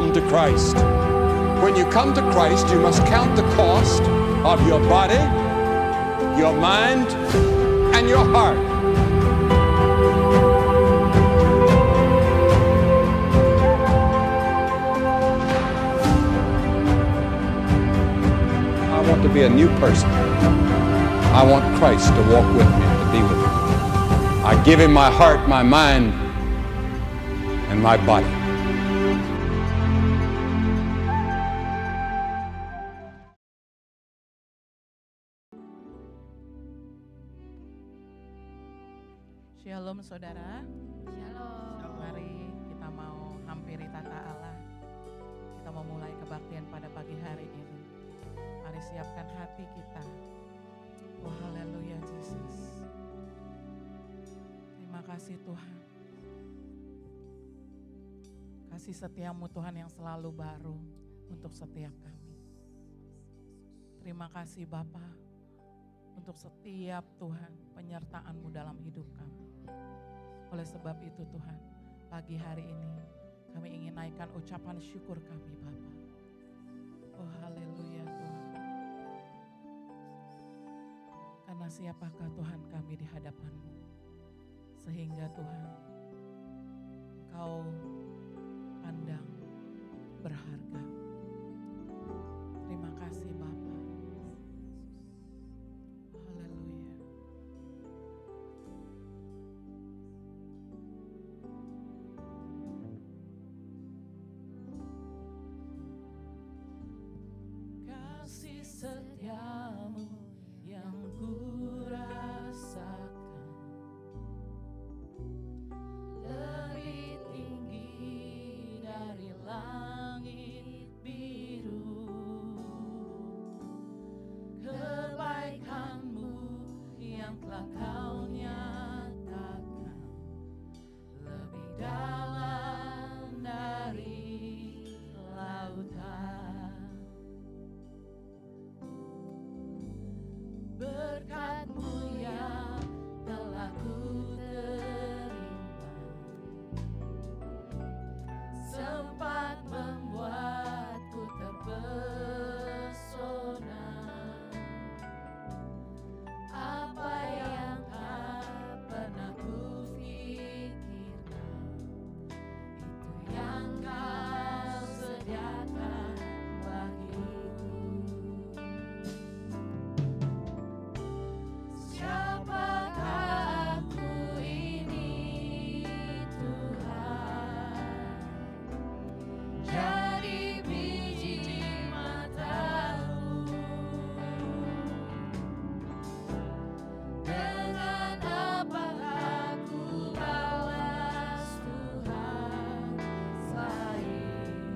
come to Christ. When you come to Christ, you must count the cost of your body, your mind, and your heart. I want to be a new person. I want Christ to walk with me, to be with me. I give him my heart, my mind, and my body. Shalom saudara. Shalom. Mari kita mau hampiri tata Allah. Kita mau mulai kebaktian pada pagi hari ini. Mari siapkan hati kita. Oh haleluya Yesus. Terima kasih Tuhan. Kasih setiamu Tuhan yang selalu baru untuk setiap kami. Terima kasih Bapa untuk setiap Tuhan penyertaan-Mu dalam hidup kami. Oleh sebab itu Tuhan, pagi hari ini kami ingin naikkan ucapan syukur kami Bapa. Oh haleluya Tuhan. Karena siapakah Tuhan kami di hadapan-Mu, sehingga Tuhan Kau pandang berharga. Terima kasih Bapa. Haleluya. Kasih setiamu yang ku rasakan lebih tinggi dari langit biru. Kebaikan-Mu yang telah Kau nyatakan lebih dalam dari lautan. Berkat-Mu yang telah ku terima sempat membuatku terpesona. Apa yang tak pernah ku pikirkan, itu yang Kau sediakan bagiku. Siapakah aku ini Tuhan? Jadi biji mata-Mu. Dengan apakah ku balas Tuhan selain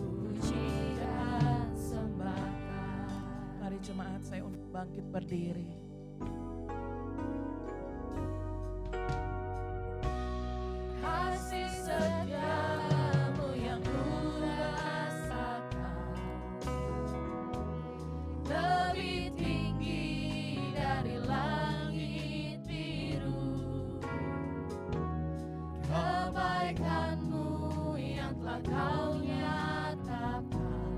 puji dan sembahkan. Mari jemaat, saya untuk bangkit berdiri. Kasih setiamu yang ku rasakan lebih tinggi dari langit biru. Kebaikan-Mu yang telah Kau nyatakan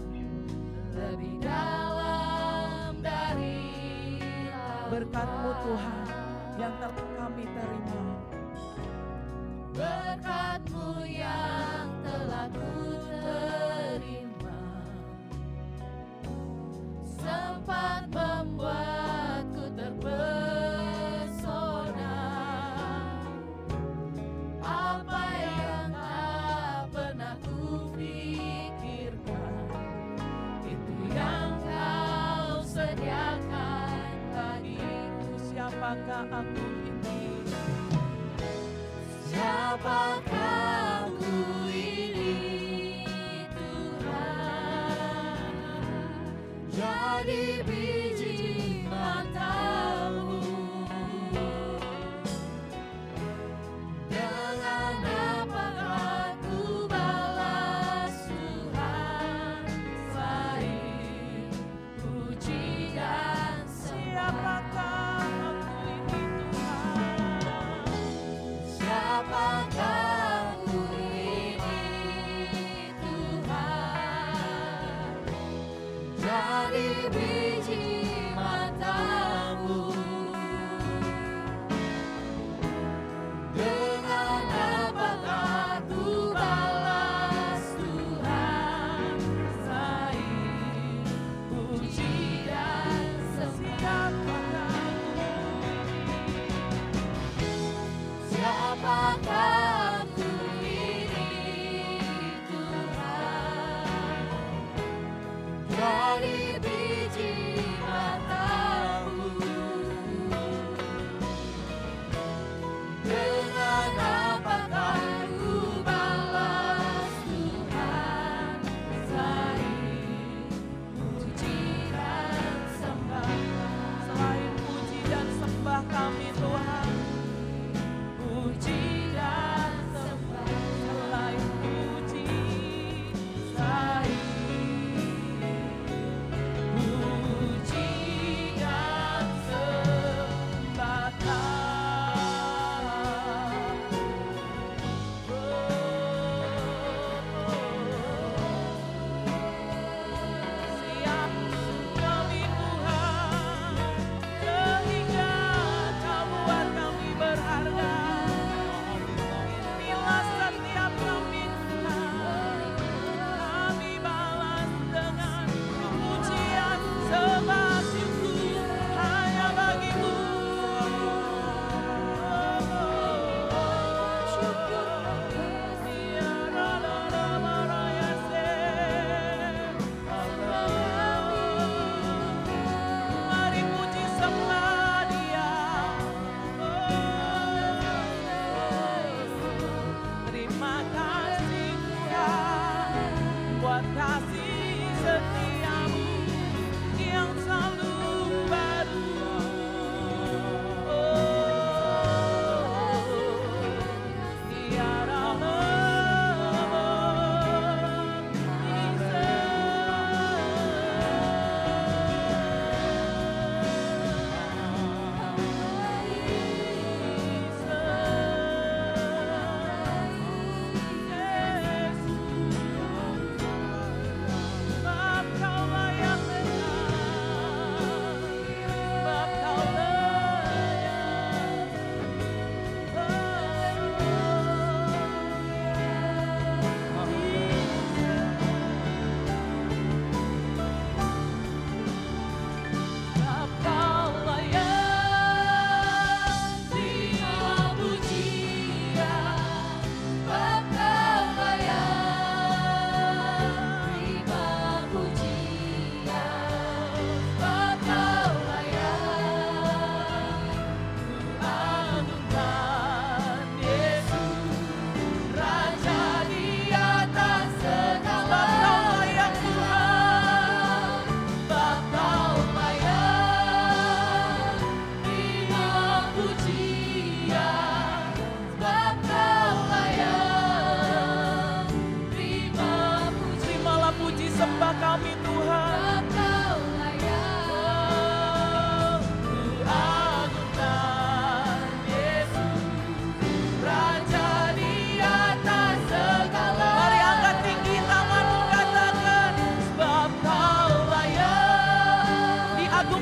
lebih dalam dari lautan. Berkat-Mu Tuhan yang telah kami terima. Berkat-Mu yang telah ku terima sempat membuatku terpesona. Apa yang tak pernah ku pikirkan, itu yang Kau sediakan bagiku. Siapakah aku ini? Siapakah aku ini Tuhan? Jadi biji mata-Mu. Dengan apakah ku balas Tuhan selain puji dan sembah. Siapakah aku ini Tuhan?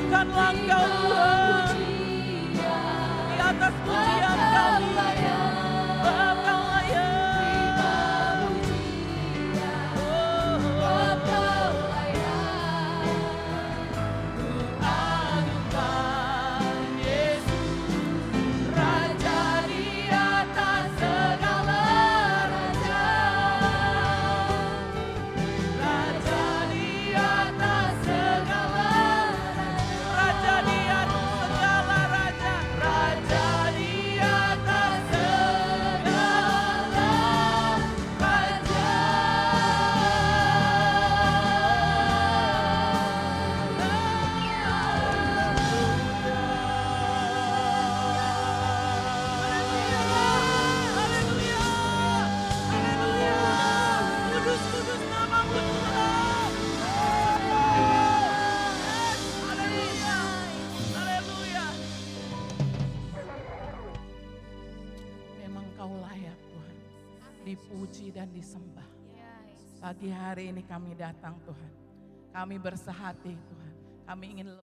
Bukanlah Engkau Tuhan. Di atas pujian kami. Engkau layak. Anugerah Yesus, Raja di atas segala raja. Raja di atas segala raja. Raja di atas segala raja. Raja di atas segala Memang Kau layak Tuhan, dipuji dan disembah. Pagi hari ini kami datang Tuhan, kami bersehati Tuhan, kami ingin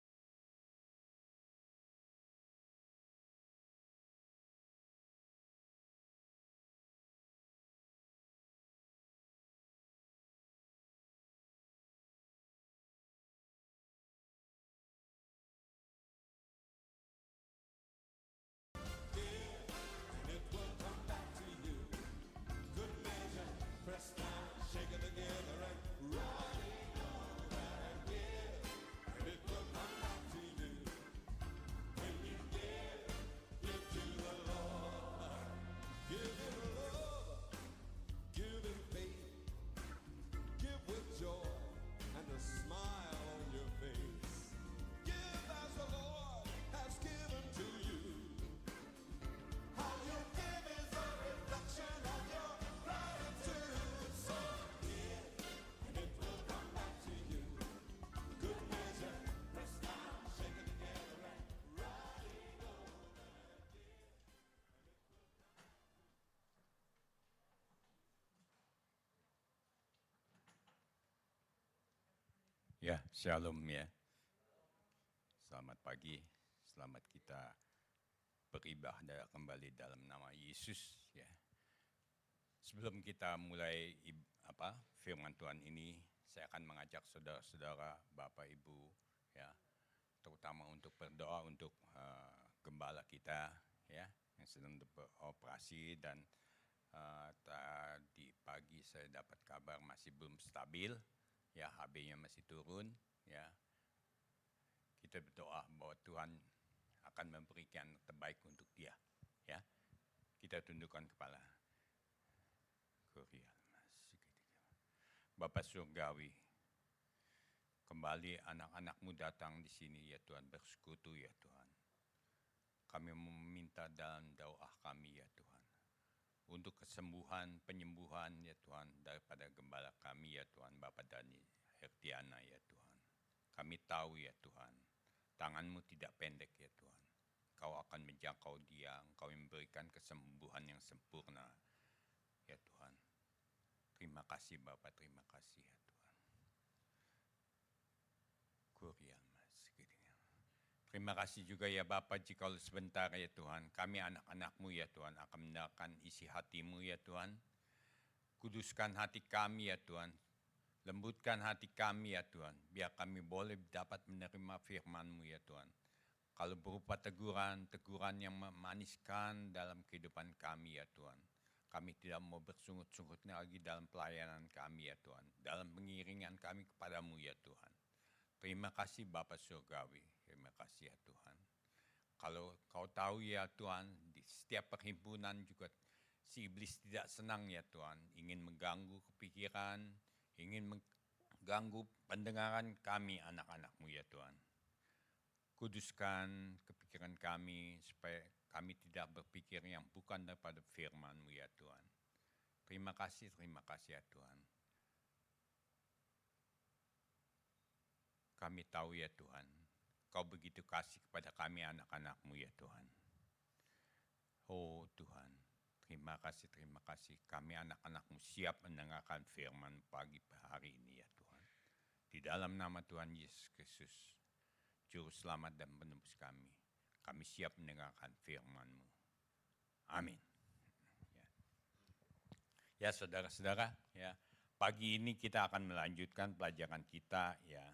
Ya, shalom ya. Selamat pagi, selamat kita beribadah kembali dalam nama Yesus ya. Sebelum kita mulai firman Tuhan ini, saya akan mengajak saudara-saudara, Bapak Ibu ya, terutama untuk berdoa untuk gembala kita ya yang sedang beroperasi dan tadi pagi saya dapat kabar masih belum stabil. Ya, HB-nya masih turun, ya. Kita berdoa bahwa Tuhan akan memberikan terbaik untuk dia, ya. Kita tundukkan kepala. Bapa Surgawi, kembali anak-anak-Mu datang di sini, ya Tuhan, bersekutu, ya Tuhan. Kami meminta dalam doa kami, ya Tuhan, untuk kesembuhan, penyembuhan ya Tuhan daripada gembala kami ya Tuhan, Bapak Dani Hertiana ya Tuhan. Kami tahu ya Tuhan, tangan-Mu tidak pendek ya Tuhan. Kau akan menjangkau dia, Engkau memberikan kesembuhan yang sempurna ya Tuhan. Terima kasih Bapak, terima kasih ya Tuhan. Terima kasih juga ya Bapa, jika sebentar ya Tuhan, kami anak-anak-Mu ya Tuhan akan mendengarkan isi hati-Mu ya Tuhan. Kuduskan hati kami ya Tuhan, lembutkan hati kami ya Tuhan, biar kami boleh dapat menerima firman-Mu ya Tuhan. Kalau berupa teguran yang memaniskan dalam kehidupan kami ya Tuhan. Kami tidak mau bersungut-sungut lagi dalam pelayanan kami ya Tuhan, dalam pengiringan kami kepadamu ya Tuhan. Terima kasih Bapa Surgawi, terima kasih ya Tuhan. Kalau Kau tahu ya Tuhan, di setiap perhimpunan juga si iblis tidak senang ya Tuhan, ingin mengganggu kepikiran, ingin mengganggu pendengaran kami anak-anak-Mu ya Tuhan. Kuduskan kepikiran kami supaya kami tidak berpikir yang bukan daripada firman-Mu ya Tuhan. Terima kasih ya Tuhan. Kami tahu ya Tuhan, Kau begitu kasih kepada kami anak-anak-Mu ya Tuhan. Oh Tuhan, terima kasih. Kami anak-anak-Mu siap mendengarkan firman pagi hari ini ya Tuhan. Di dalam nama Tuhan Yesus Kristus, Juru Selamat dan Penebus kami. Kami siap mendengarkan firman-Mu. Amin. Ya saudara-saudara, ya pagi ini kita akan melanjutkan pelajaran kita ya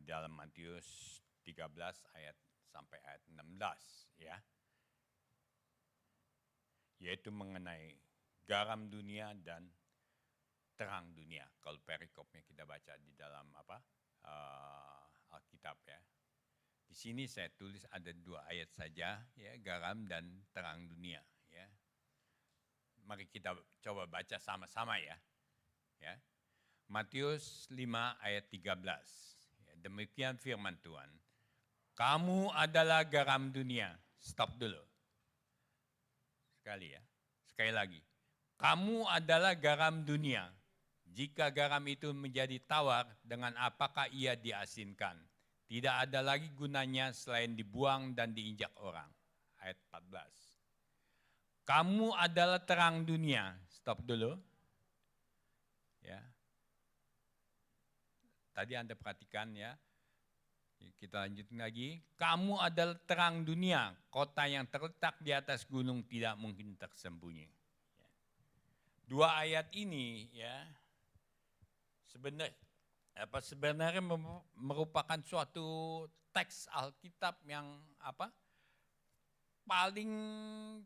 dalam Matius 13 ayat sampai ayat 16 ya. Yaitu mengenai garam dunia dan terang dunia. Kalau perikopnya kita baca di dalam Alkitab ya. Di sini saya tulis ada 2 ayat saja ya, garam dan terang dunia ya. Mari kita coba baca sama-sama ya. Ya. Matius 5 ayat 13. Ya, demikian firman Tuhan. Kamu adalah garam dunia. Stop dulu. Sekali ya. Sekali lagi. Kamu adalah garam dunia. Jika garam itu menjadi tawar, dengan apakah ia diasinkan? Tidak ada lagi gunanya selain dibuang dan diinjak orang. Ayat 14. Kamu adalah terang dunia. Stop dulu. Ya. Tadi Anda perhatikan ya. Kita lanjutin lagi. Kamu adalah terang dunia. Kota yang terletak di atas gunung tidak mungkin tersembunyi. 2 ayat ini ya. Sebenarnya merupakan suatu teks Alkitab yang paling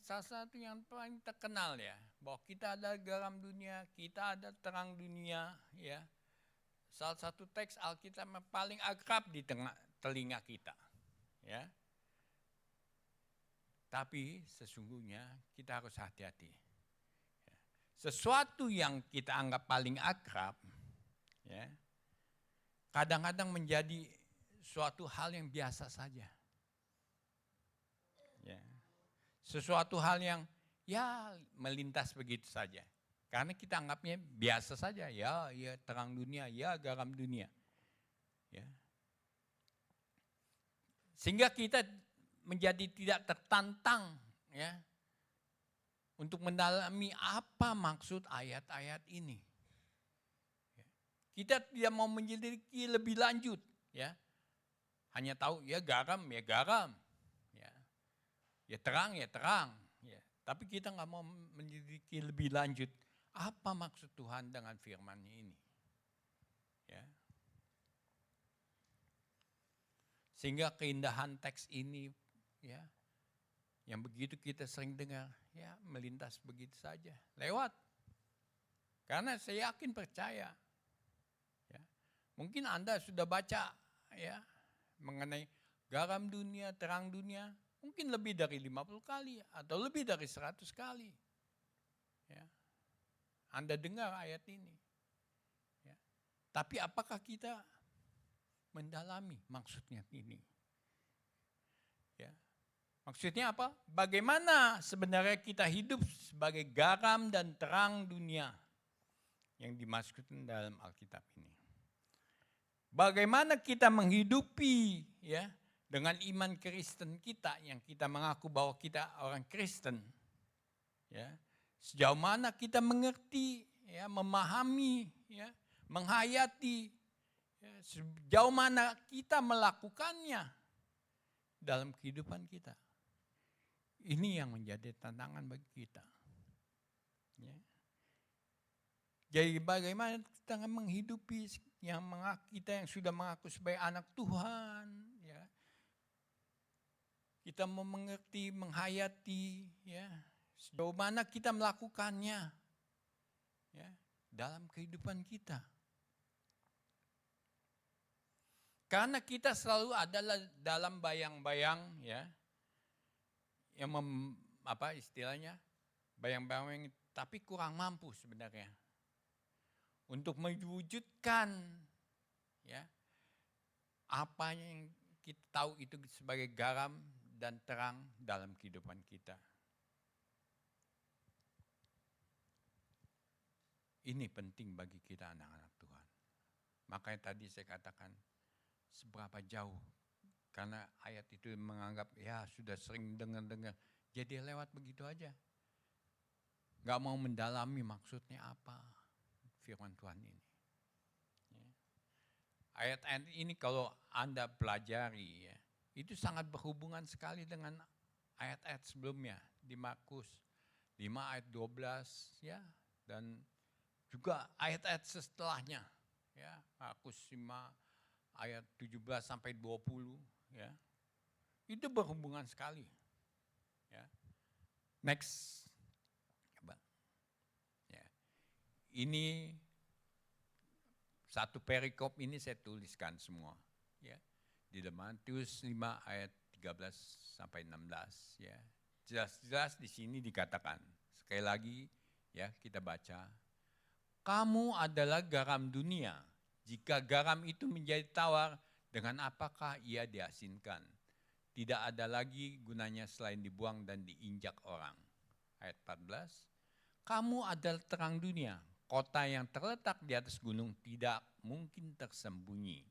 salah satu yang paling terkenal ya, bahwa kita ada garam dunia, kita ada terang dunia ya. Salah satu teks Alkitab yang paling akrab di telinga kita ya. Tapi sesungguhnya kita harus hati-hati. Sesuatu yang kita anggap paling akrab ya, kadang-kadang menjadi suatu hal yang biasa saja. Ya. Sesuatu hal yang ya melintas begitu saja. Karena kita anggapnya biasa saja. Ya terang dunia, ya garam dunia. Ya. Sehingga kita menjadi tidak tertantang ya untuk mendalami apa maksud ayat-ayat ini. Ya. Kita tidak mau menyelidiki lebih lanjut ya. Hanya tahu ya garam, ya terang, ya. Tapi kita nggak mau menyelidiki lebih lanjut apa maksud Tuhan dengan firman-Nya ini. Ya. Sehingga keindahan teks ini ya, yang begitu kita sering dengar ya melintas begitu saja, lewat. Karena saya yakin percaya. Ya. Mungkin Anda sudah baca ya mengenai garam dunia, terang dunia. Mungkin lebih dari 50 kali atau lebih dari 100 kali. Ya. Anda dengar ayat ini. Ya. Tapi apakah kita mendalami maksudnya ini? Ya. Maksudnya apa? Bagaimana sebenarnya kita hidup sebagai garam dan terang dunia yang dimaksudkan dalam Alkitab ini? Bagaimana kita menghidupi ya dengan iman Kristen kita yang kita mengaku bahwa kita orang Kristen, ya sejauh mana kita mengerti, ya memahami, ya menghayati, ya, sejauh mana kita melakukannya dalam kehidupan kita. Ini yang menjadi tantangan bagi kita. Ya. Jadi bagaimana kita menghidupi kita yang sudah mengaku sebagai anak Tuhan, ya. Kita mau mengerti, menghayati, ya, sejauh mana kita melakukannya, ya, dalam kehidupan kita. Karena kita selalu adalah dalam bayang-bayang, ya, yang istilahnya bayang-bayang, tapi kurang mampu sebenarnya untuk mewujudkan, ya, apa yang kita tahu itu sebagai garam dan terang dalam kehidupan kita. Ini penting bagi kita anak-anak Tuhan. Makanya tadi saya katakan seberapa jauh. Karena ayat itu menganggap ya sudah sering dengar-dengar. Jadi lewat begitu aja. Gak mau mendalami maksudnya apa firman Tuhan ini. Ayat-ayat ini kalau Anda pelajari ya, itu sangat berhubungan sekali dengan ayat-ayat sebelumnya di Markus 5 ayat 12 ya, dan juga ayat-ayat setelahnya ya, Markus 5 ayat 17 sampai 20 ya. Itu berhubungan sekali. Ya. Next. Coba. Ya. Ini satu perikop ini saya tuliskan semua ya. Di Matius 5 ayat 13 sampai 16 ya. Jelas-jelas di sini dikatakan. Sekali lagi ya, kita baca. Kamu adalah garam dunia. Jika garam itu menjadi tawar, dengan apakah ia diasinkan? Tidak ada lagi gunanya selain dibuang dan diinjak orang. Ayat 14. Kamu adalah terang dunia. Kota yang terletak di atas gunung tidak mungkin tersembunyi.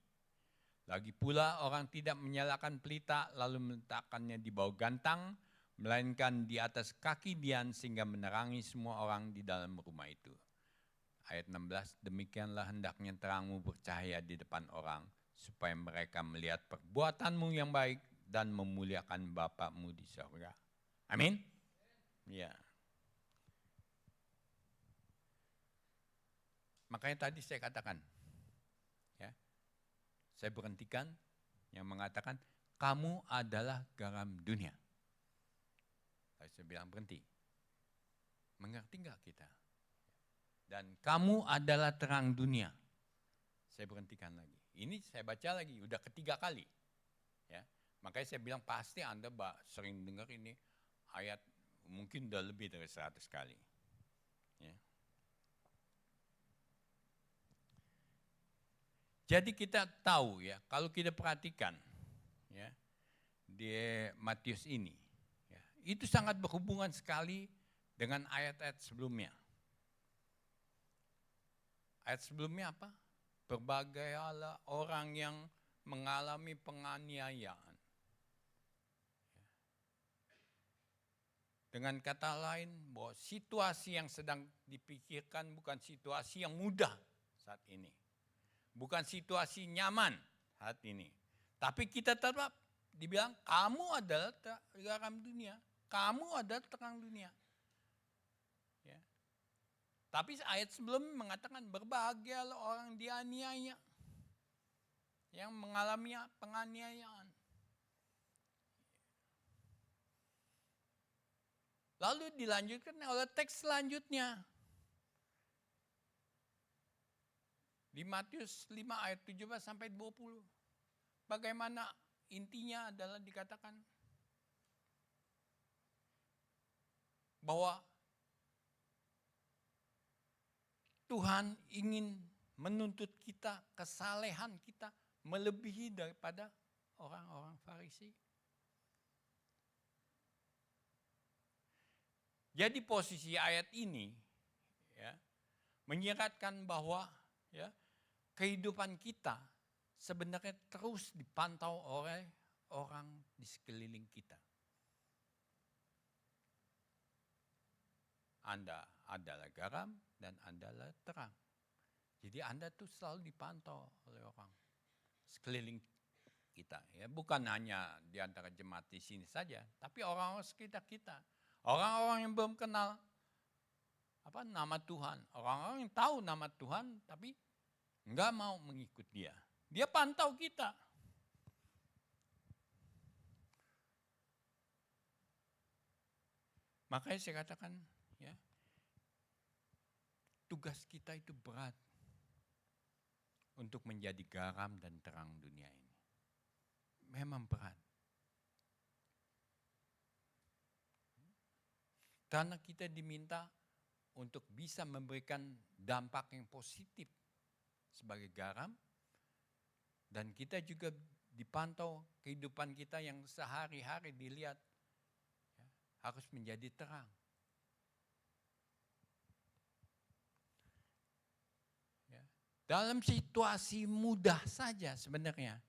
Lagi pula orang tidak menyalakan pelita lalu meletakkannya di bawah gantang, melainkan di atas kaki dian sehingga menerangi semua orang di dalam rumah itu. Ayat 16, demikianlah hendaknya terangmu bercahaya di depan orang, supaya mereka melihat perbuatanmu yang baik dan memuliakan Bapa-Mu di surga. Amin? Ya. Makanya tadi saya katakan, ya, saya berhentikan yang mengatakan, kamu adalah garam dunia. Lalu saya bilang berhenti. Mengerti enggak kita? Dan kamu adalah terang dunia. Saya berhentikan lagi. Ini saya baca lagi, udah ketiga kali. Ya, makanya saya bilang pasti Anda sering dengar ini ayat mungkin udah lebih dari 100 kali. Ya. Jadi kita tahu ya, kalau kita perhatikan ya, di Matius ini, ya, itu sangat berhubungan sekali dengan ayat-ayat sebelumnya. Ayat sebelumnya apa? Berbagai orang yang mengalami penganiayaan. Dengan kata lain, bahwa situasi yang sedang dipikirkan bukan situasi yang mudah saat ini. Bukan situasi nyaman saat ini. Tapi kita tetap dibilang, kamu adalah garam dunia. Kamu adalah terang dunia. Ya. Tapi ayat sebelum mengatakan, berbahagialah orang dianiaya. Yang mengalami penganiayaan. Lalu dilanjutkan oleh teks selanjutnya. Di Matius 5 ayat 17 sampai 20. Bagaimana intinya adalah dikatakan bahwa Tuhan ingin menuntut kita, kesalehan kita melebihi daripada orang-orang Farisi. Jadi posisi ayat ini ya, menyeratkan bahwa ya, kehidupan kita sebenarnya terus dipantau oleh orang di sekeliling kita. Anda adalah garam dan Anda adalah terang. Jadi Anda tuh selalu dipantau oleh orang sekeliling kita. Ya, bukan hanya di antara jemaat di sini saja, tapi orang-orang sekitar kita. Orang-orang yang belum kenal nama Tuhan. Orang-orang yang tahu nama Tuhan tapi enggak mau mengikut dia. Dia pantau kita. Makanya saya katakan, ya, tugas kita itu berat untuk menjadi garam dan terang dunia ini. Memang berat. Karena kita diminta untuk bisa memberikan dampak yang positif sebagai garam, dan kita juga dipantau kehidupan kita yang sehari-hari dilihat ya, harus menjadi terang. Ya. Dalam situasi mudah saja sebenarnya,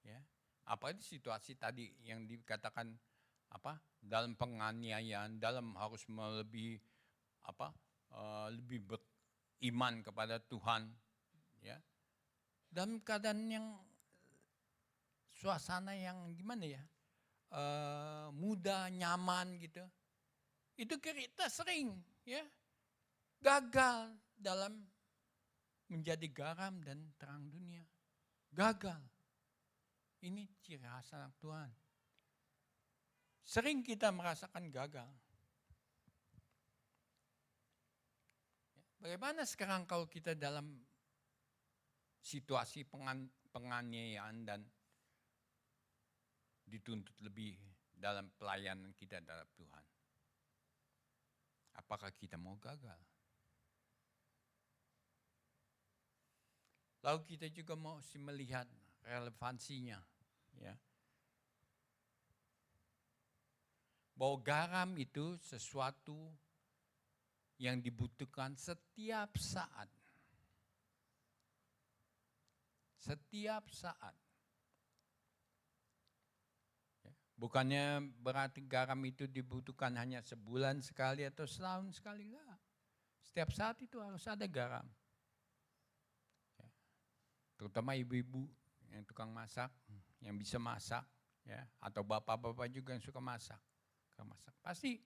ya, apalagi situasi tadi yang dikatakan dalam penganiayaan, dalam harus lebih beriman kepada Tuhan, ya. dalam keadaan yang suasana yang gimana ya, mudah, nyaman gitu. Itu kita sering ya gagal dalam menjadi garam dan terang dunia. Gagal. Ini ciri khas anak Tuhan. Sering kita merasakan gagal. Bagaimana sekarang kalau kita dalam situasi penganiayaan dan dituntut lebih dalam pelayanan kita terhadap Tuhan? Apakah kita mau gagal? Lalu kita juga mesti melihat relevansinya, ya. Bahwa garam itu sesuatu yang dibutuhkan setiap saat. Setiap saat. Bukannya berarti garam itu dibutuhkan hanya sebulan sekali atau setahun sekali, enggak. Setiap saat itu harus ada garam. Ya. Terutama ibu-ibu yang tukang masak, yang bisa masak, ya, atau bapak-bapak juga yang suka masak. Pasti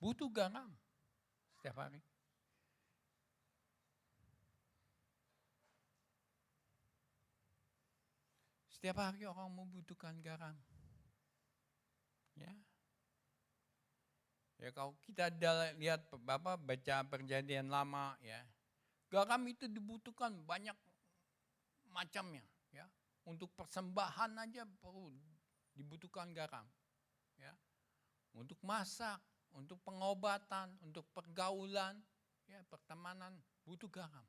butuh garam setiap hari. Setiap hari orang membutuhkan garam. Ya. Ya kalau kita lihat baca Perjanjian Lama, ya. Garam itu dibutuhkan banyak macamnya, ya. Untuk persembahan aja perlu dibutuhkan garam. Ya. Untuk masak, untuk pengobatan, untuk pergaulan, ya, pertemanan, butuh garam.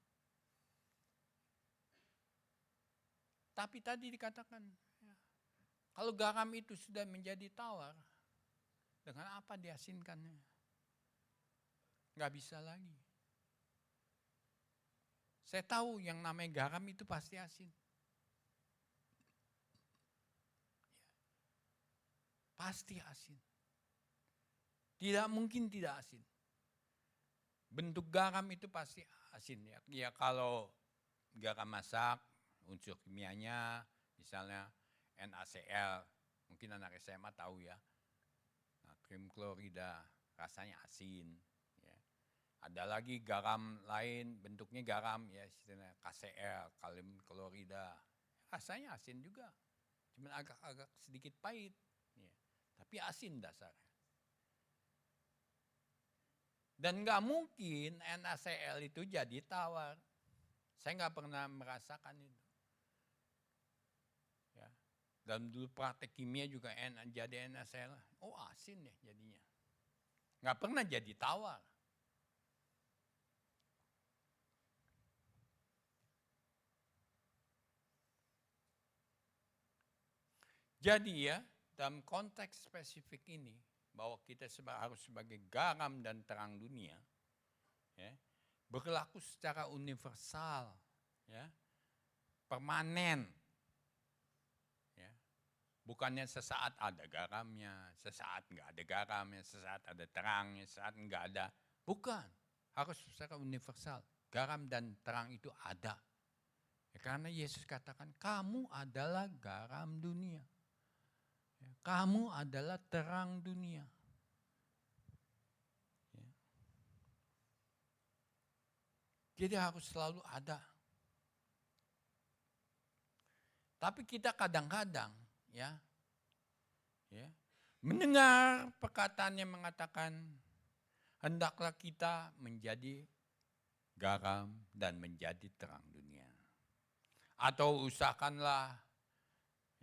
Tapi tadi dikatakan, ya, kalau garam itu sudah menjadi tawar, dengan apa diasinkannya? Nggak bisa lagi. Saya tahu yang namanya garam itu pasti asin. Pasti asin. Tidak mungkin tidak asin. Bentuk garam itu pasti asin. Ya kalau garam masak, unsur kimianya misalnya NaCl, mungkin anak SMA tahu ya. Natrium klorida, rasanya asin. Ya. Ada lagi garam lain, bentuknya garam ya, istilahnya KCl, kalium klorida. Rasanya asin juga, cuma agak sedikit pahit. Ya. Tapi asin dasarnya. Dan nggak mungkin NaCl itu jadi tawar. Saya nggak pernah merasakan itu. Ya. Dan dulu praktek kimia juga jadi NaCl. Oh asin ya jadinya. Nggak pernah jadi tawar. Jadi ya dalam konteks spesifik ini, bahwa kita harus sebagai garam dan terang dunia, ya, berlaku secara universal, ya, permanen, ya. Bukannya sesaat ada garamnya, sesaat nggak ada garamnya, sesaat ada terangnya, sesaat nggak ada. Bukan, harus secara universal. Garam dan terang itu ada. Ya, karena Yesus katakan, kamu adalah garam dunia. Kamu adalah terang dunia. Ya. Jadi harus selalu ada. Tapi kita kadang-kadang ya mendengar perkataan yang mengatakan hendaklah kita menjadi garam dan menjadi terang dunia. Atau usahakanlah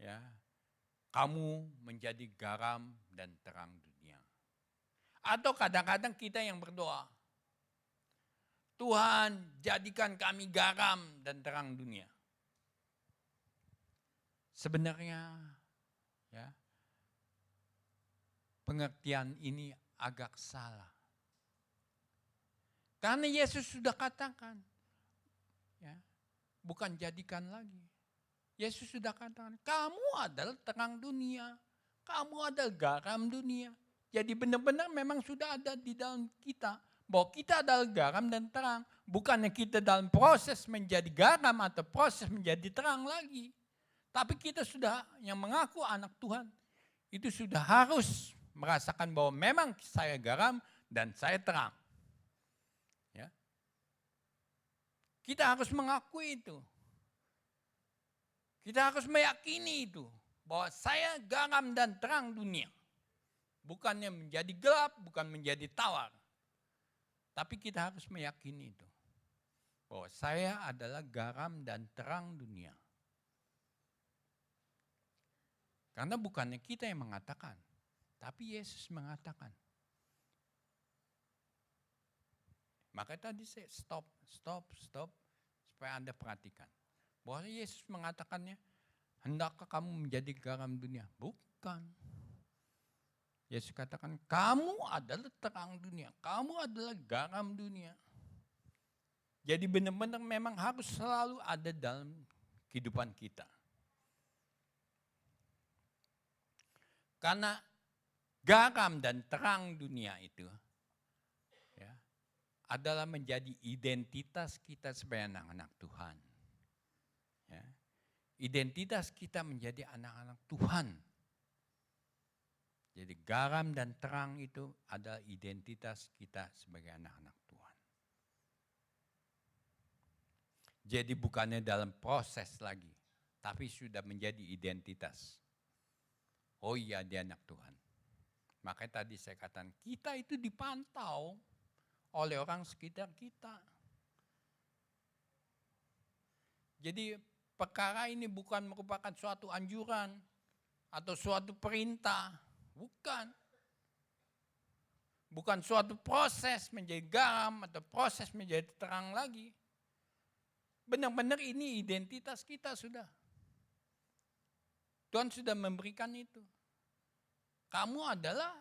ya kamu menjadi garam dan terang dunia. Atau kadang-kadang kita yang berdoa, Tuhan jadikan kami garam dan terang dunia. Sebenarnya ya pengertian ini agak salah. Karena Yesus sudah katakan, ya, bukan jadikan lagi. Yesus sudah katakan, kamu adalah terang dunia, kamu adalah garam dunia. Jadi benar-benar memang sudah ada di dalam kita bahwa kita adalah garam dan terang. Bukannya kita dalam proses menjadi garam atau proses menjadi terang lagi. Tapi kita sudah yang mengaku anak Tuhan, itu sudah harus merasakan bahwa memang saya garam dan saya terang. Ya. Kita harus mengakui itu. Kita harus meyakini itu. Bahwa saya garam dan terang dunia. Bukannya menjadi gelap, bukan menjadi tawar. Tapi kita harus meyakini itu. Bahwa saya adalah garam dan terang dunia. Karena bukannya kita yang mengatakan. Tapi Yesus mengatakan. Maka tadi saya stop. Supaya Anda perhatikan. Bahwa Yesus mengatakannya, hendakkah kamu menjadi garam dunia? Bukan. Yesus katakan, kamu adalah terang dunia. Kamu adalah garam dunia. Jadi benar-benar memang harus selalu ada dalam kehidupan kita. Karena garam dan terang dunia itu ya, adalah menjadi identitas kita sebagai anak-anak Tuhan. Ya. Identitas kita menjadi anak-anak Tuhan. Jadi garam dan terang itu adalah identitas kita sebagai anak-anak Tuhan. Jadi bukannya dalam proses lagi, tapi sudah menjadi identitas. Oh iya, dia anak Tuhan. Makanya tadi saya katakan, kita itu dipantau oleh orang sekitar kita. Jadi perkara ini bukan merupakan suatu anjuran atau suatu perintah. Bukan. Bukan suatu proses menjadi garam atau proses menjadi terang lagi. Benar-benar ini identitas kita sudah. Tuhan sudah memberikan itu. Kamu adalah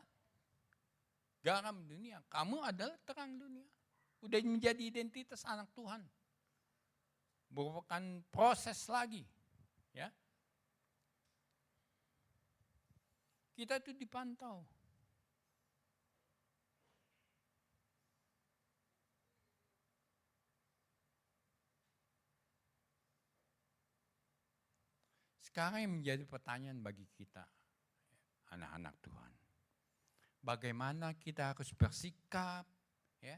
garam dunia. Kamu adalah terang dunia. Udah menjadi identitas anak Tuhan. Bukan proses lagi. Ya. Kita itu dipantau. Sekarang yang menjadi pertanyaan bagi kita, anak-anak Tuhan. Bagaimana kita harus bersikap ya,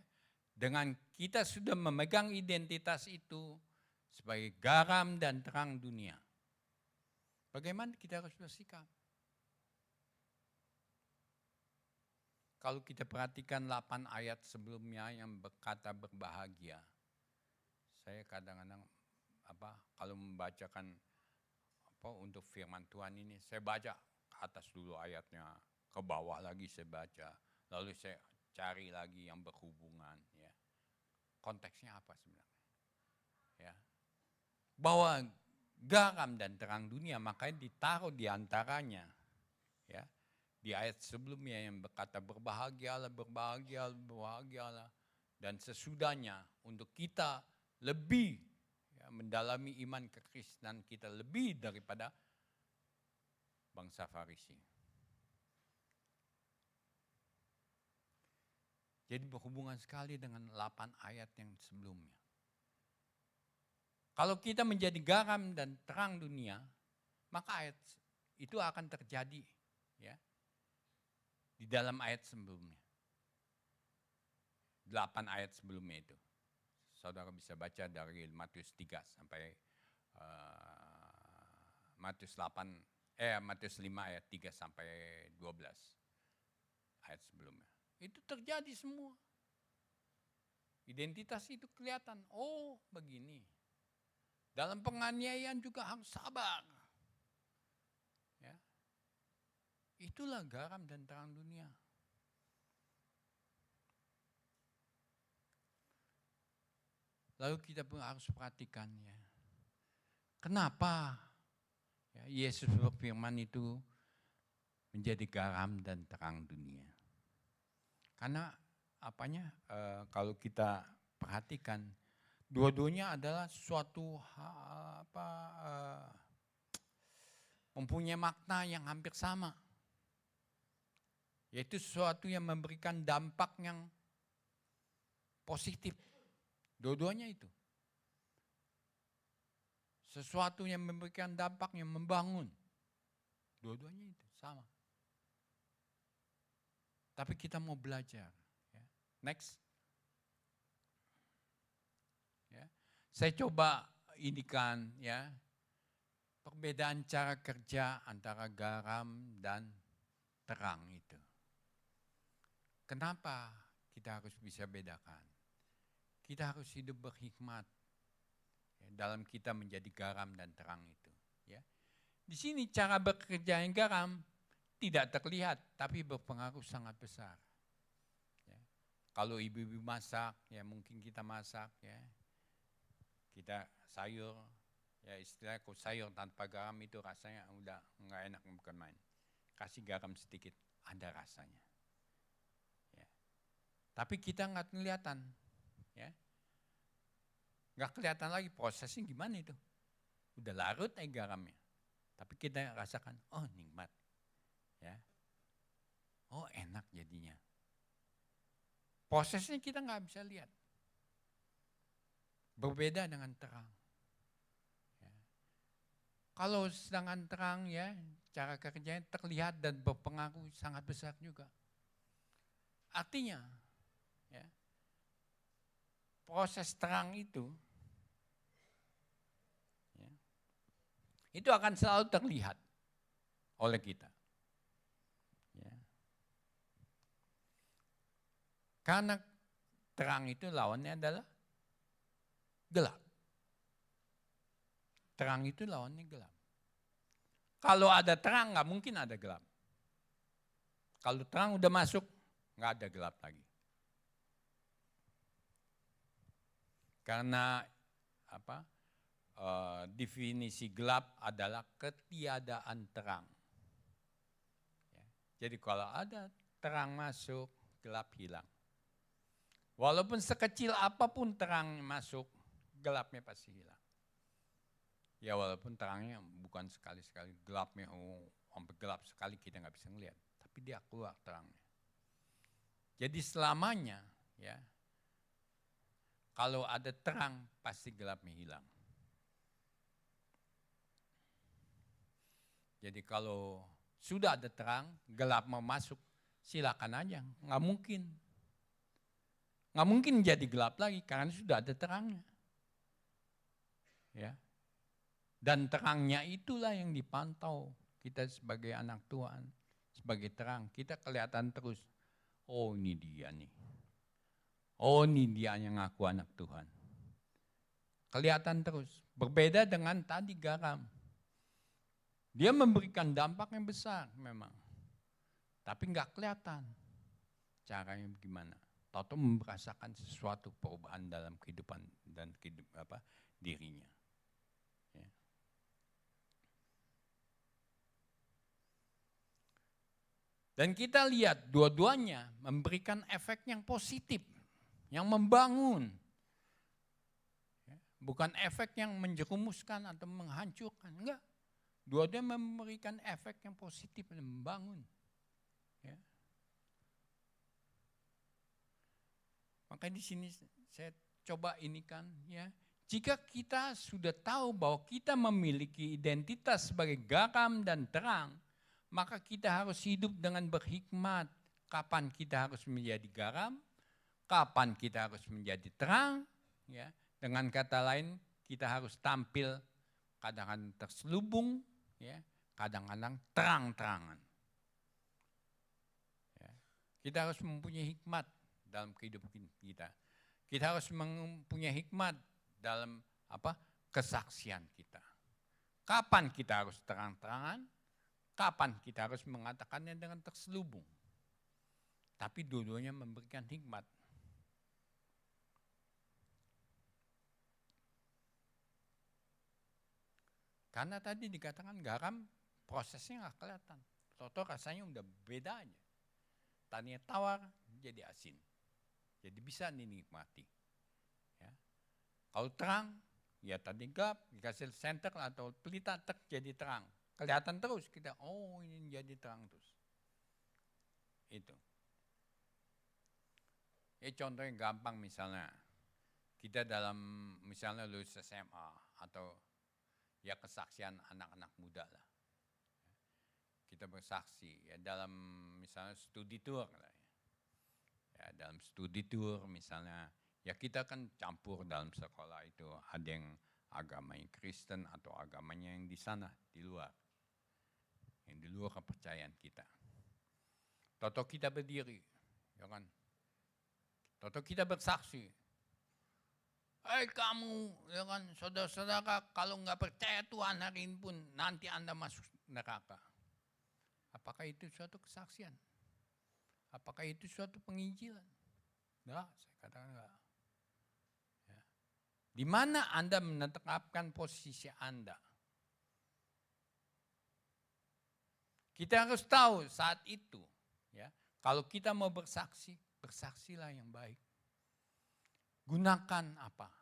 dengan kita sudah memegang identitas itu sebagai garam dan terang dunia. Bagaimana kita harus bersikap? Kalau kita perhatikan 8 ayat sebelumnya yang berkata berbahagia. Saya kadang-kadang kalau membacakan untuk firman Tuhan ini, saya baca ke atas dulu ayatnya, ke bawah lagi saya baca, lalu saya cari lagi yang berhubungan. Ya. Konteksnya apa sebenarnya? Ya. Bahwa garam dan terang dunia makanya ditaruh di antaranya. Ya. Di ayat sebelumnya yang berkata berbahagialah, berbahagialah, berbahagialah. Dan sesudahnya untuk kita lebih mendalami iman kekristenan kita lebih daripada bangsa Farisi. Jadi berhubungan sekali dengan 8 ayat yang sebelumnya. Kalau kita menjadi garam dan terang dunia, maka ayat itu akan terjadi ya, di dalam ayat sebelumnya. 8 ayat sebelumnya itu. Saudara bisa baca dari Matius 3 sampai Matius 5 ayat 3 sampai 12 ayat sebelumnya. Itu terjadi semua. Identitas itu kelihatan. Oh, begini. Dalam penganiayaan juga harus sabar. Ya. Itulah garam dan terang dunia. Lalu kita pun harus perhatikan ya. Kenapa ya, Yesus berfirman itu menjadi garam dan terang dunia. Karena kalau kita perhatikan dua-duanya adalah suatu mempunyai makna yang hampir sama. Yaitu sesuatu yang memberikan dampak yang positif. Dua-duanya itu. Sesuatu yang memberikan dampak, yang membangun. Dua-duanya itu sama. Tapi kita mau belajar. Ya. Next. Ya. Saya coba indikan ya perbedaan cara kerja antara garam dan terang itu. Kenapa kita harus bisa bedakan? Kita harus hidup berhikmat ya, dalam kita menjadi garam dan terang itu. Ya. Di sini cara bekerja yang garam tidak terlihat, tapi berpengaruh sangat besar. Ya. Kalau ibu-ibu masak, ya mungkin kita masak, ya kita sayur, ya istilahnya kalau sayur tanpa garam itu rasanya udah nggak enak, bukan main. Kasih garam sedikit, ada rasanya. Ya. Tapi kita nggak kelihatan, ya nggak kelihatan lagi prosesnya gimana itu. Udah larut garamnya, tapi kita rasakan, oh nikmat, ya, oh enak jadinya. Prosesnya kita nggak bisa lihat. Berbeda dengan terang. Kalau sedangkan terang ya, cara kerjanya terlihat dan berpengaruh sangat besar juga. Artinya, ya, proses terang itu, ya, itu akan selalu terlihat oleh kita. Ya. Karena terang itu lawannya adalah gelap. Terang itu lawannya gelap. Kalau ada terang nggak mungkin ada gelap. Kalau terang udah masuk nggak ada gelap lagi. Karena apa? Definisi gelap adalah ketiadaan terang. Ya. Jadi kalau ada terang masuk, gelap hilang. Walaupun sekecil apapun terang masuk, gelapnya pasti hilang. Ya walaupun terangnya bukan sekali-sekali gelapnya, sampai gelap sekali kita nggak bisa ngelihat. Tapi dia keluar terangnya. Jadi selamanya ya, kalau ada terang pasti gelapnya hilang. Jadi kalau sudah ada terang, gelap mau masuk, silakan aja, nggak mungkin. Nggak mungkin jadi gelap lagi karena sudah ada terangnya. Ya. Dan terangnya itulah yang dipantau kita sebagai anak Tuhan, sebagai terang. Kita kelihatan terus, oh ini dia nih. Oh ini dia yang ngaku anak Tuhan. Kelihatan terus, berbeda dengan tadi garam. Dia memberikan dampak yang besar memang. Tapi nggak kelihatan caranya bagaimana. Tahu merasakan sesuatu perubahan dalam kehidupan dan dirinya. Ya. Dan kita lihat dua-duanya memberikan efek yang positif, yang membangun. Bukan efek yang menjerumuskan atau menghancurkan, enggak. Dua-duanya memberikan efek yang positif dan membangun. Ya. Makanya di sini saya coba inikan ya. Jika kita sudah tahu bahwa kita memiliki identitas sebagai garam dan terang, maka kita harus hidup dengan berhikmat. Kapan kita harus menjadi garam, kapan kita harus menjadi terang. Ya. Dengan kata lain, kita harus tampil kadang-kadang terselubung, ya, kadang-kadang terang-terangan. Ya. Kita harus mempunyai hikmat dalam kehidupan kita. Kita harus mempunyai hikmat dalam kesaksian kita. Kapan kita harus terang-terangan, kapan kita harus mengatakannya dengan terselubung. Tapi dua-duanya memberikan hikmat. Karena tadi dikatakan garam prosesnya nggak kelihatan. Toto rasanya udah beda aja. Tadinya tawar jadi asin. Jadi bisa dinikmati. Ya. Kalau terang, ya tadi gelap, dikasih senter atau pelita jadi terang. Kelihatan terus kita, oh ini jadi terang terus. Itu. Contohnya gampang misalnya, kita dalam misalnya lulus SMA atau ya kesaksian anak-anak muda lah. Kita bersaksi ya dalam misalnya studi tour lah ya. Ya dalam studi tour misalnya, ya kita kan campur dalam sekolah itu, ada yang agamanya Kristen atau agamanya yang di sana, di luar. Yang di luar kepercayaan kita. Toto kita berdiri, ya kan? Toto kita bersaksi. Kamu, ya kan, saudara-saudara, kalau nggak percaya Tuhan hari ini pun, nanti Anda masuk neraka. Apakah itu suatu kesaksian? Apakah itu suatu penginjilan? Enggak, saya katakan enggak. Ya. Di mana Anda menetapkan posisi Anda? Kita harus tahu saat itu, ya, kalau kita mau bersaksi, bersaksilah yang baik. Gunakan apa?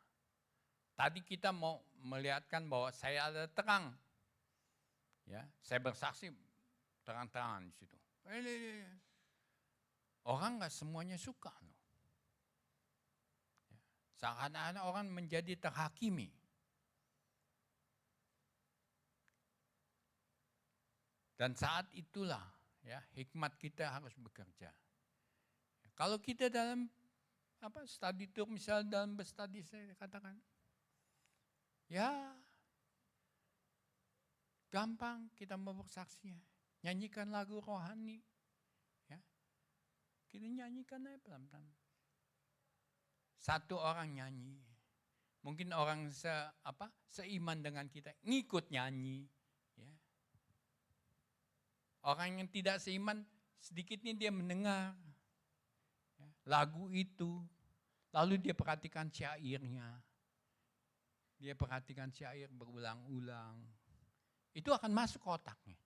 Tadi kita mau melihatkan bahwa saya ada terang. Ya, saya bersaksi terang-terangan di situ. Orang nggak semuanya suka. Ya, seakan-akan orang menjadi terhakimi. Dan saat itulah ya hikmat kita harus bekerja. Kalau kita dalam study tour misalnya dalam berstudi saya katakan, ya gampang kita mau bersaksinya. Nyanyikan lagu rohani, ya kita nyanyikan aja pelan-pelan. Satu orang nyanyi, mungkin orang seiman dengan kita ngikut nyanyi. Ya. Orang yang tidak seiman sedikitnya dia mendengar lagu itu, lalu dia perhatikan syairnya. Dia perhatikan syair berulang-ulang. Itu akan masuk ke otaknya.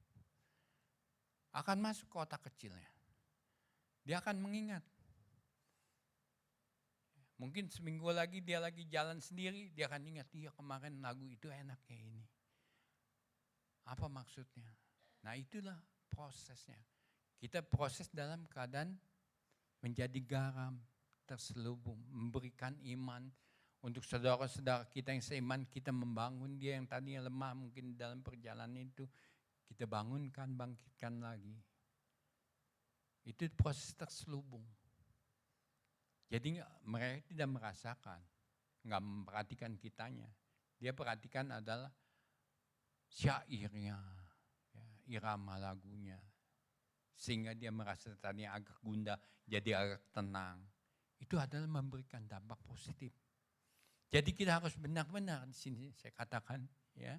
Akan masuk ke otak kecilnya. Dia akan mengingat. Mungkin seminggu lagi dia lagi jalan sendiri, dia akan ingat, iya kemarin lagu itu enak kayak ini. Apa maksudnya? Nah itulah prosesnya. Kita proses dalam keadaan menjadi garam, terselubung, memberikan iman untuk saudara-saudara kita yang seiman, kita membangun dia yang tadinya lemah mungkin dalam perjalanan itu, kita bangunkan, bangkitkan lagi. Itu proses terselubung. Jadi mereka tidak merasakan, nggak memperhatikan kitanya. Dia perhatikan adalah syairnya, ya, irama lagunya. Sehingga dia merasa tadinya agak gundah, jadi agak tenang. Itu adalah memberikan dampak positif. Jadi kita harus benar-benar di sini saya katakan, ya.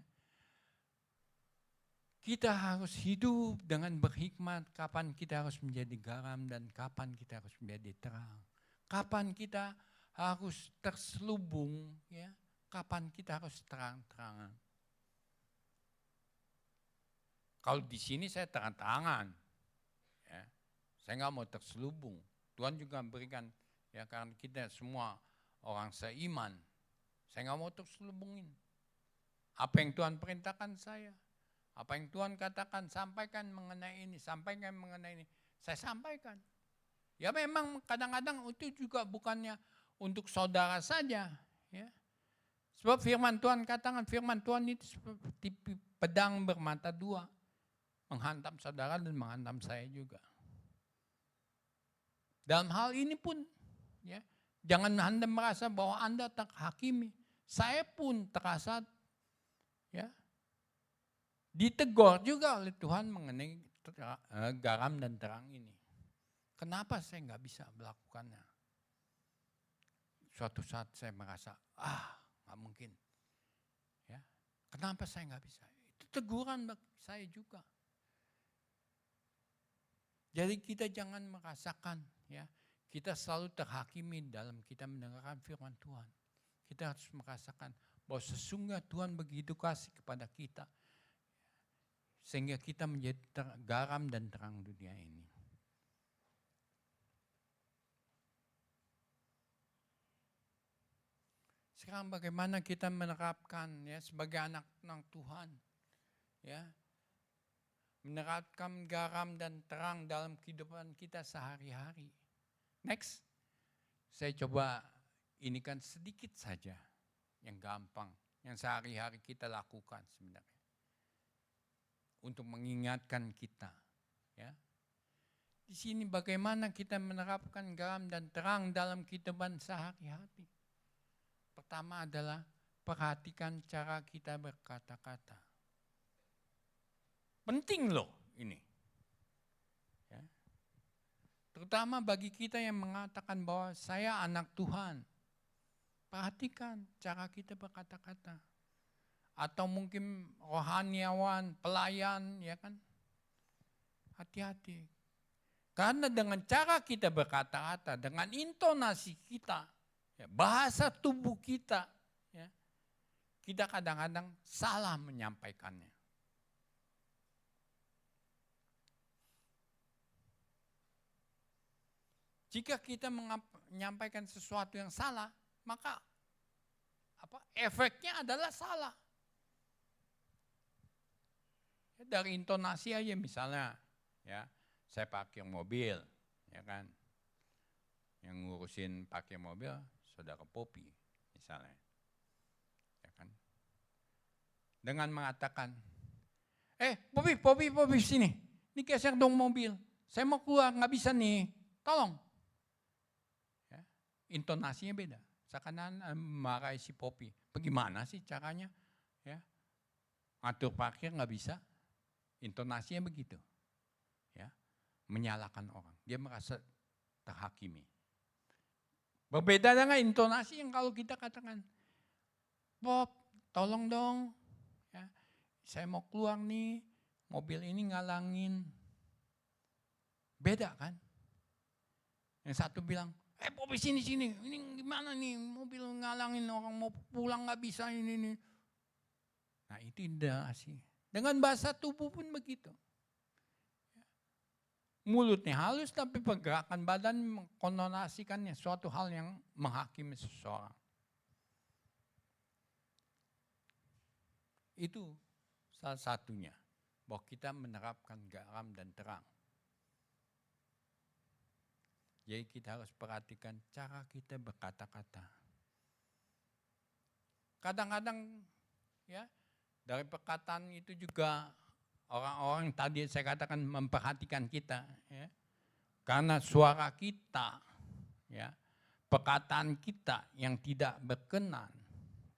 Kita harus hidup dengan berhikmat kapan kita harus menjadi garam dan kapan kita harus menjadi terang. Kapan kita harus terselubung, ya. Kapan kita harus terang-terangan. Kalau di sini saya terang-terangan, ya. Saya nggak mau terselubung. Tuhan juga berikan, ya karena kita semua orang seiman. Saya nggak mau terselubungin. Apa yang Tuhan perintahkan saya, apa yang Tuhan katakan, sampaikan mengenai ini, sampaikan mengenai ini. Saya sampaikan. Ya memang kadang-kadang itu juga bukannya untuk saudara saja. Ya. Sebab firman Tuhan katakan, firman Tuhan itu seperti pedang bermata dua. Menghantam saudara dan menghantam saya juga. Dalam hal ini pun, ya, jangan Anda merasa bahwa Anda terhakimi. Saya pun terasa, ya, ditegur juga oleh Tuhan mengenai garam dan terang ini. Kenapa saya nggak bisa melakukannya? Suatu saat saya merasa, nggak mungkin. Ya, kenapa saya nggak bisa? Itu teguran bagi saya juga. Jadi kita jangan merasakan, ya, kita selalu terhakimi dalam kita mendengarkan firman Tuhan. Kita harus merasakan bahwa sesungguhnya Tuhan begitu kasih kepada kita. Sehingga kita menjadi garam dan terang dunia ini. Sekarang bagaimana kita menerapkan, ya, sebagai anak-anak Tuhan, ya, menerapkan garam dan terang dalam kehidupan kita sehari-hari. Next, saya coba ini kan sedikit saja yang gampang, yang sehari-hari kita lakukan sebenarnya. Untuk mengingatkan kita. Ya. Di sini bagaimana kita menerapkan garam dan terang dalam kehidupan sehari-hari. Pertama adalah perhatikan cara kita berkata-kata. Penting loh ini. Ya. Terutama bagi kita yang mengatakan bahwa saya anak Tuhan. Perhatikan cara kita berkata-kata. Atau mungkin rohaniawan, pelayan, ya kan? Hati-hati. Karena dengan cara kita berkata-kata, dengan intonasi kita, ya, bahasa tubuh kita, ya, kita kadang-kadang salah menyampaikannya. Jika kita menyampaikan sesuatu yang salah, maka efeknya adalah salah. Ya, dari intonasi aja misalnya, ya saya parkir mobil, ya kan, yang ngurusin parkir mobil saudara Popi misalnya, ya kan, dengan mengatakan, Popi sini, ini geser dong mobil, saya mau keluar nggak bisa nih, tolong. Ya, intonasinya beda. Seakan marahi si Popi. Bagaimana sih caranya? Ya, ngatur parkir nggak bisa. Intonasinya begitu. Ya, menyalahkan orang. Dia merasa terhakimi. Berbeda dengan intonasi yang kalau kita katakan, Pop, tolong dong. Ya, saya mau keluar nih, mobil ini ngalangin. Beda kan? Yang satu bilang, Popi sini, ini gimana nih, mobil ngalangin orang mau pulang gak bisa ini nih. Nah itu indah sih. Dengan bahasa tubuh pun begitu. Mulutnya halus tapi pergerakan badan mengkonotasikannya suatu hal yang menghakimi seseorang. Itu salah satunya, bahwa kita menerapkan garam dan terang. Jadi kita harus perhatikan cara kita berkata-kata. Kadang-kadang ya dari perkataan itu juga orang-orang tadi saya katakan memperhatikan kita. Ya. Karena suara kita, ya, perkataan kita yang tidak berkenan.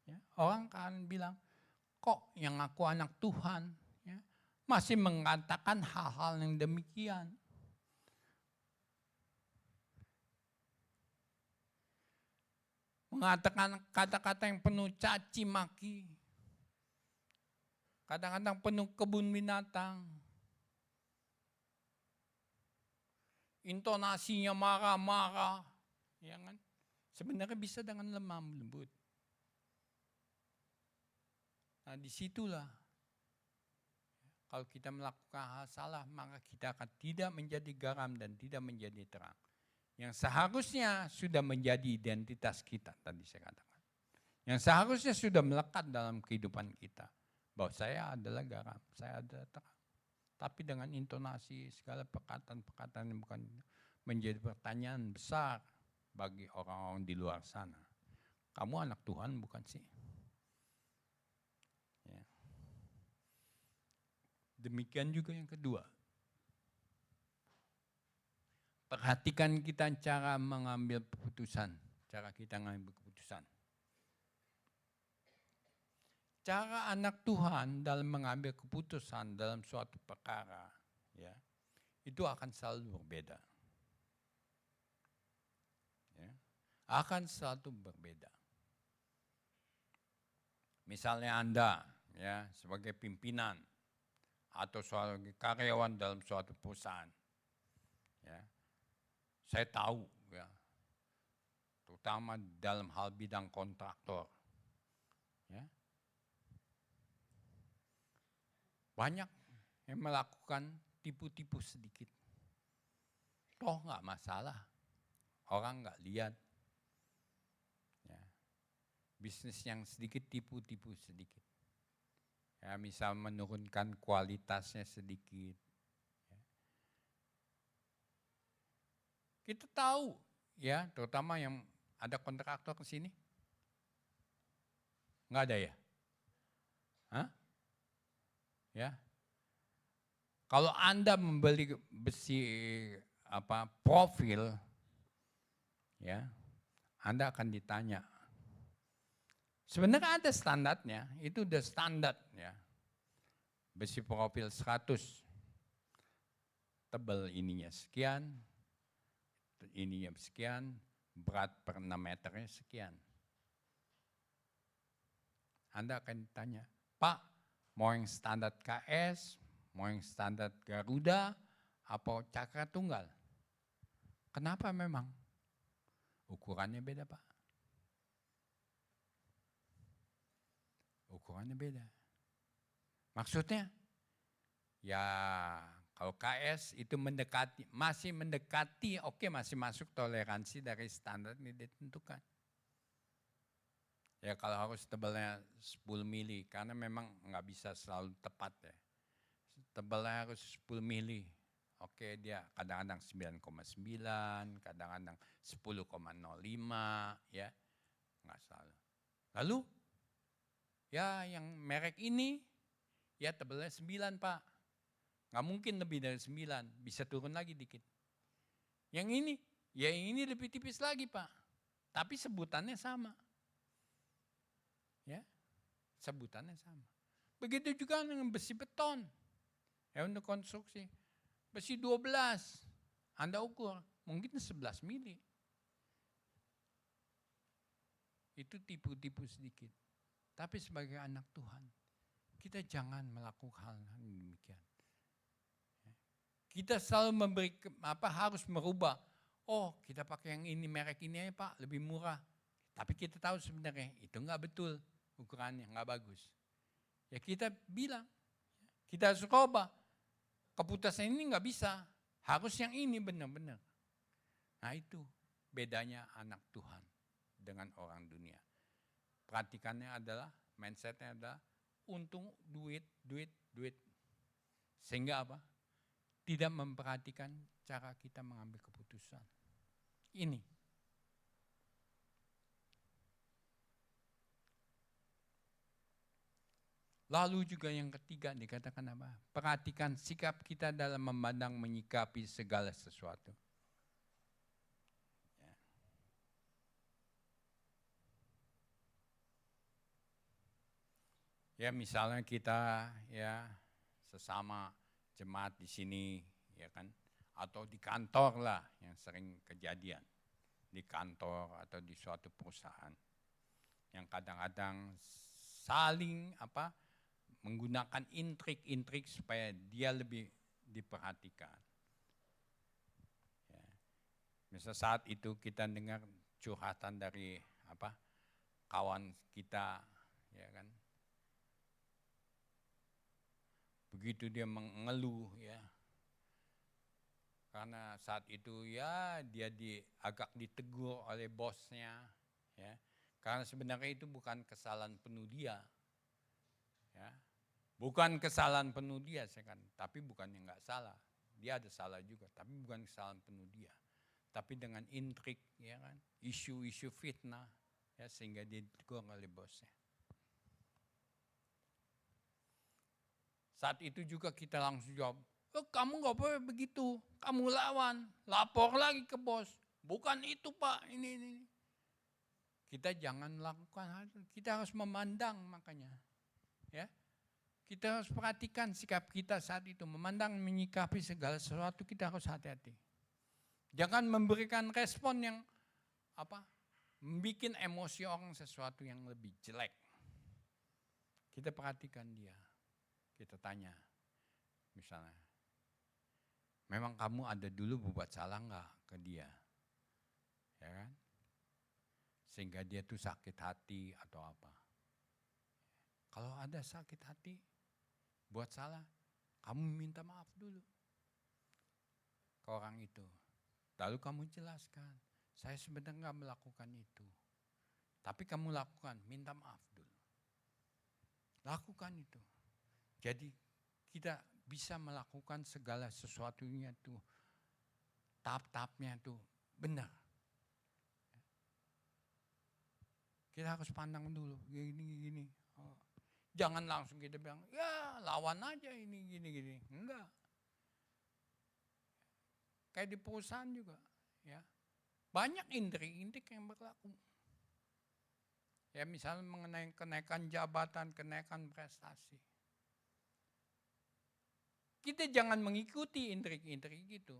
Ya, orang kan bilang, kok yang aku anak Tuhan ya, masih mengatakan hal-hal yang demikian. Mengatakan kata-kata yang penuh caci maki. Kadang-kadang penuh kebun binatang. Intonasinya marah-marah. Ya kan? Sebenarnya bisa dengan lemah lembut. Nah disitulah. Kalau kita melakukan hal salah, maka kita akan tidak menjadi garam dan tidak menjadi terang. Yang seharusnya sudah menjadi identitas kita, tadi saya katakan. Yang seharusnya sudah melekat dalam kehidupan kita. Bahwa saya adalah garam, saya adalah terang. Tapi dengan intonasi segala perkataan-perkataan yang bukan menjadi pertanyaan besar bagi orang-orang di luar sana. Kamu anak Tuhan bukan sih? Ya. Demikian juga yang kedua. Perhatikan kita cara mengambil keputusan, cara kita mengambil keputusan. Cara anak Tuhan dalam mengambil keputusan dalam suatu perkara, ya, itu akan selalu berbeda. Ya, akan selalu berbeda. Misalnya Anda, ya, sebagai pimpinan atau sebagai karyawan dalam suatu perusahaan, ya. Saya tahu, ya, terutama dalam hal bidang kontraktor, ya, banyak yang melakukan tipu-tipu sedikit. Toh nggak masalah, orang nggak lihat. Ya, bisnis yang sedikit tipu-tipu sedikit. Ya, misal menurunkan kualitasnya sedikit. Kita tahu ya, terutama yang ada kontraktor ke sini? Enggak ada ya? Hah? Ya. Kalau Anda membeli besi profil, ya, Anda akan ditanya. Sebenarnya ada standarnya, itu udah standar ya. Besi profil 100, tebal ininya sekian, ininya sekian, berat per 6 meternya sekian. Anda akan ditanya, Pak, mau yang standar KS, mau yang standar Garuda, apa Cakra Tunggal? Kenapa memang? Ukurannya beda, Pak. Ukurannya beda. Maksudnya, ya kalau KS itu masih mendekati, oke, masih masuk toleransi dari standar yang ditentukan. Ya kalau harus tebalnya 10 mili, karena memang nggak bisa selalu tepat ya. Tebalnya harus 10 mili. Oke, dia kadang-kadang 9,9, kadang-kadang 10,05, ya, nggak selalu. Lalu, ya yang merek ini, ya tebalnya 9 Pak. Nggak mungkin lebih dari 9, bisa turun lagi dikit. Yang ini, ya yang ini lebih tipis lagi Pak. Tapi sebutannya sama. Ya, sebutannya sama. Begitu juga dengan besi beton. Ya untuk konstruksi. Besi 12, Anda ukur, mungkin 11 mili. Itu tipu-tipu sedikit. Tapi sebagai anak Tuhan, kita jangan melakukan hal demikian. Kita selalu harus merubah. Oh, kita pakai yang ini, merek ini ya Pak, lebih murah. Tapi kita tahu sebenarnya itu enggak betul, ukurannya enggak bagus. Ya kita bilang, kita harus coba. Keputusan ini enggak bisa, harus yang ini benar-benar. Nah itu bedanya anak Tuhan dengan orang dunia. Perhatikannya adalah, mindsetnya adalah untung, duit. Sehingga apa? Tidak memperhatikan cara kita mengambil keputusan. Ini. Lalu juga yang ketiga dikatakan apa? Perhatikan sikap kita dalam memandang menyikapi segala sesuatu. Ya misalnya kita ya sesama jemaat di sini ya kan, atau di kantor lah yang sering kejadian, di kantor atau di suatu perusahaan yang kadang-kadang saling menggunakan intrik supaya dia lebih diperhatikan. Ya. Misal saat itu kita dengar curhatan dari kawan kita, ya kan. Begitu dia mengeluh ya, karena saat itu ya dia agak ditegur oleh bosnya, ya, karena sebenarnya itu bukan kesalahan penuh dia, ya, bukan kesalahan penuh dia, tapi bukannya nggak salah, dia ada salah juga, tapi bukan kesalahan penuh dia, tapi dengan intrik, ya kan, isu-isu fitnah, ya sehingga dia ditegur oleh bosnya. Saat itu juga kita langsung jawab, kamu nggak boleh begitu, kamu lawan, lapor lagi ke bos. Bukan itu Pak, ini. Kita jangan lakukan hal itu, kita harus memandang makanya. Ya, kita harus perhatikan sikap kita saat itu, memandang menyikapi segala sesuatu kita harus hati-hati. Jangan memberikan respon yang membuat emosi orang sesuatu yang lebih jelek. Kita perhatikan dia. Kita tanya, misalnya, memang kamu ada dulu berbuat salah enggak ke dia? Ya kan? Sehingga dia tuh sakit hati atau apa. Kalau ada sakit hati, buat salah, kamu minta maaf dulu ke orang itu. Lalu kamu jelaskan, saya sebenarnya enggak melakukan itu. Tapi kamu lakukan, minta maaf dulu. Lakukan itu. Jadi kita bisa melakukan segala sesuatunya tuh, tahap-tahapnya tuh benar. Kita harus pandang dulu, gini. Oh. Jangan langsung kita bilang, ya lawan aja ini, gini. Enggak. Kayak di perusahaan juga, ya. Banyak intrik-intrik yang berlaku. Ya misalnya mengenai kenaikan jabatan, kenaikan prestasi. Kita jangan mengikuti intrik-intrik itu.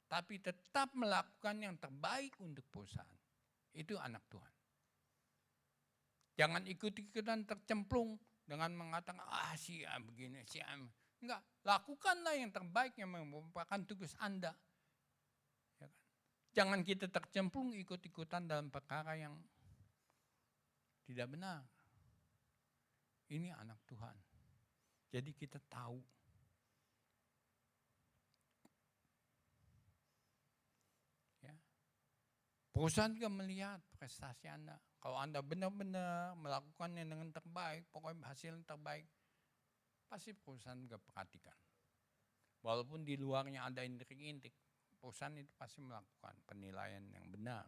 Tapi tetap melakukan yang terbaik untuk perusahaan. Itu anak Tuhan. Jangan ikut-ikutan tercemplung dengan mengatakan, si A begini, si A. Enggak, lakukanlah yang terbaik yang merupakan tugas Anda. Ya kan? Jangan kita tercemplung ikut-ikutan dalam perkara yang tidak benar. Ini anak Tuhan. Jadi kita tahu. Ya. Perusahaan juga melihat prestasi Anda. Kalau Anda benar-benar melakukannya dengan terbaik, pokoknya hasil yang terbaik, pasti perusahaan juga perhatikan. Walaupun di luarnya ada intrik-intrik, perusahaan itu pasti melakukan penilaian yang benar.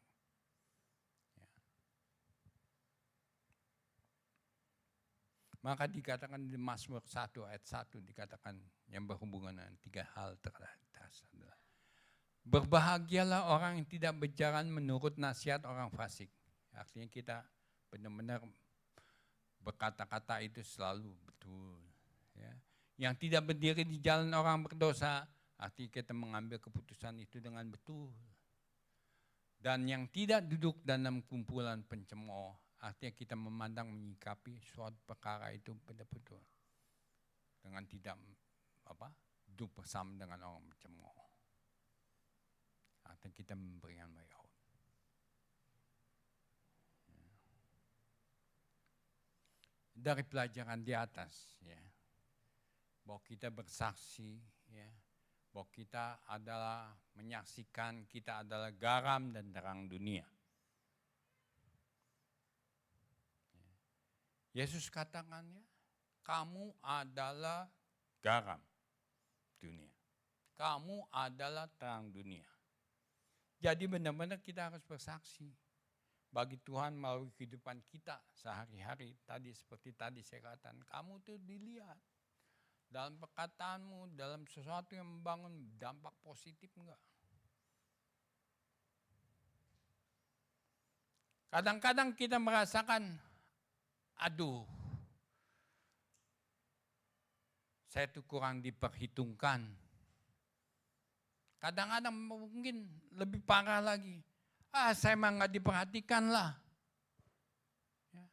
Ya. Maka dikatakan di Mazmur 1 ayat 1 dikatakan yang berhubungan dengan 3 hal teratas adalah berbahagialah orang yang tidak berjalan menurut nasihat orang fasik. Artinya kita benar-benar berkata-kata itu selalu betul. Ya. Yang tidak berdiri di jalan orang berdosa, artinya kita mengambil keputusan itu dengan betul. Dan yang tidak duduk dalam kumpulan pencemooh, artinya kita memandang menyikapi suatu perkara itu betul-betul. Dengan tidak duduk bersama dengan orang pencemooh. Artinya kita memberikan baik. Dari pelajaran di atas, ya, bahwa kita bersaksi, ya, bahwa kita adalah menyaksikan kita adalah garam dan terang dunia. Yesus katakan, ya, kamu adalah garam dunia, kamu adalah terang dunia. Jadi benar-benar kita harus bersaksi bagi Tuhan melalui kehidupan kita sehari-hari. Tadi seperti tadi saya katakan, kamu tuh dilihat dalam perkataanmu, dalam sesuatu yang membangun dampak positif enggak? Kadang-kadang kita merasakan, aduh, saya tuh kurang diperhitungkan. Kadang-kadang mungkin lebih parah lagi. Saya mah nggak diperhatikan lah. Ya.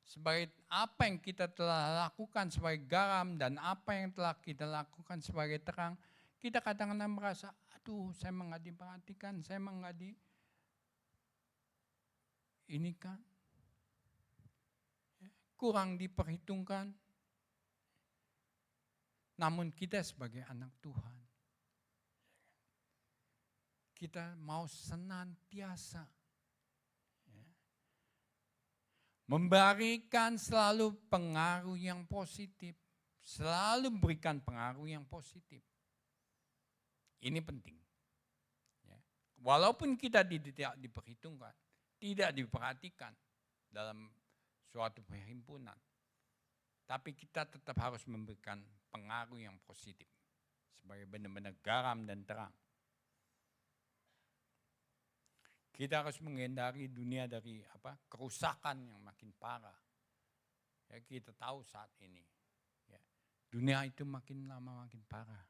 Sebagai apa yang kita telah lakukan sebagai garam dan apa yang telah kita lakukan sebagai terang, kita kadang-kadang merasa, aduh saya mah nggak diperhatikan, saya mah nggak ini kan, ya, kurang diperhitungkan. Namun kita sebagai anak Tuhan, kita mau senantiasa memberikan selalu pengaruh yang positif. Selalu berikan pengaruh yang positif. Ini penting. Ya. Walaupun kita tidak diperhitungkan, tidak diperhatikan dalam suatu perhimpunan, tapi kita tetap harus memberikan pengaruh yang positif. Sebagai benar-benar garam dan terang. Kita harus menghindari dunia dari kerusakan yang makin parah. Ya, kita tahu saat ini, ya, dunia itu makin lama makin parah.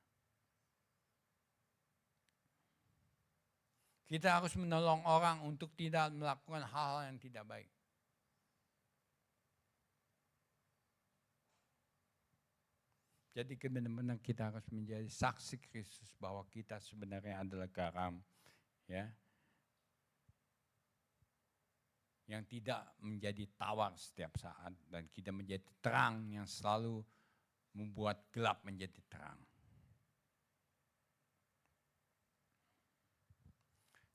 Kita harus menolong orang untuk tidak melakukan hal-hal yang tidak baik. Jadi benar-benar kita harus menjadi saksi Kristus bahwa kita sebenarnya adalah garam, ya, yang tidak menjadi tawar setiap saat, dan kita menjadi terang yang selalu membuat gelap menjadi terang.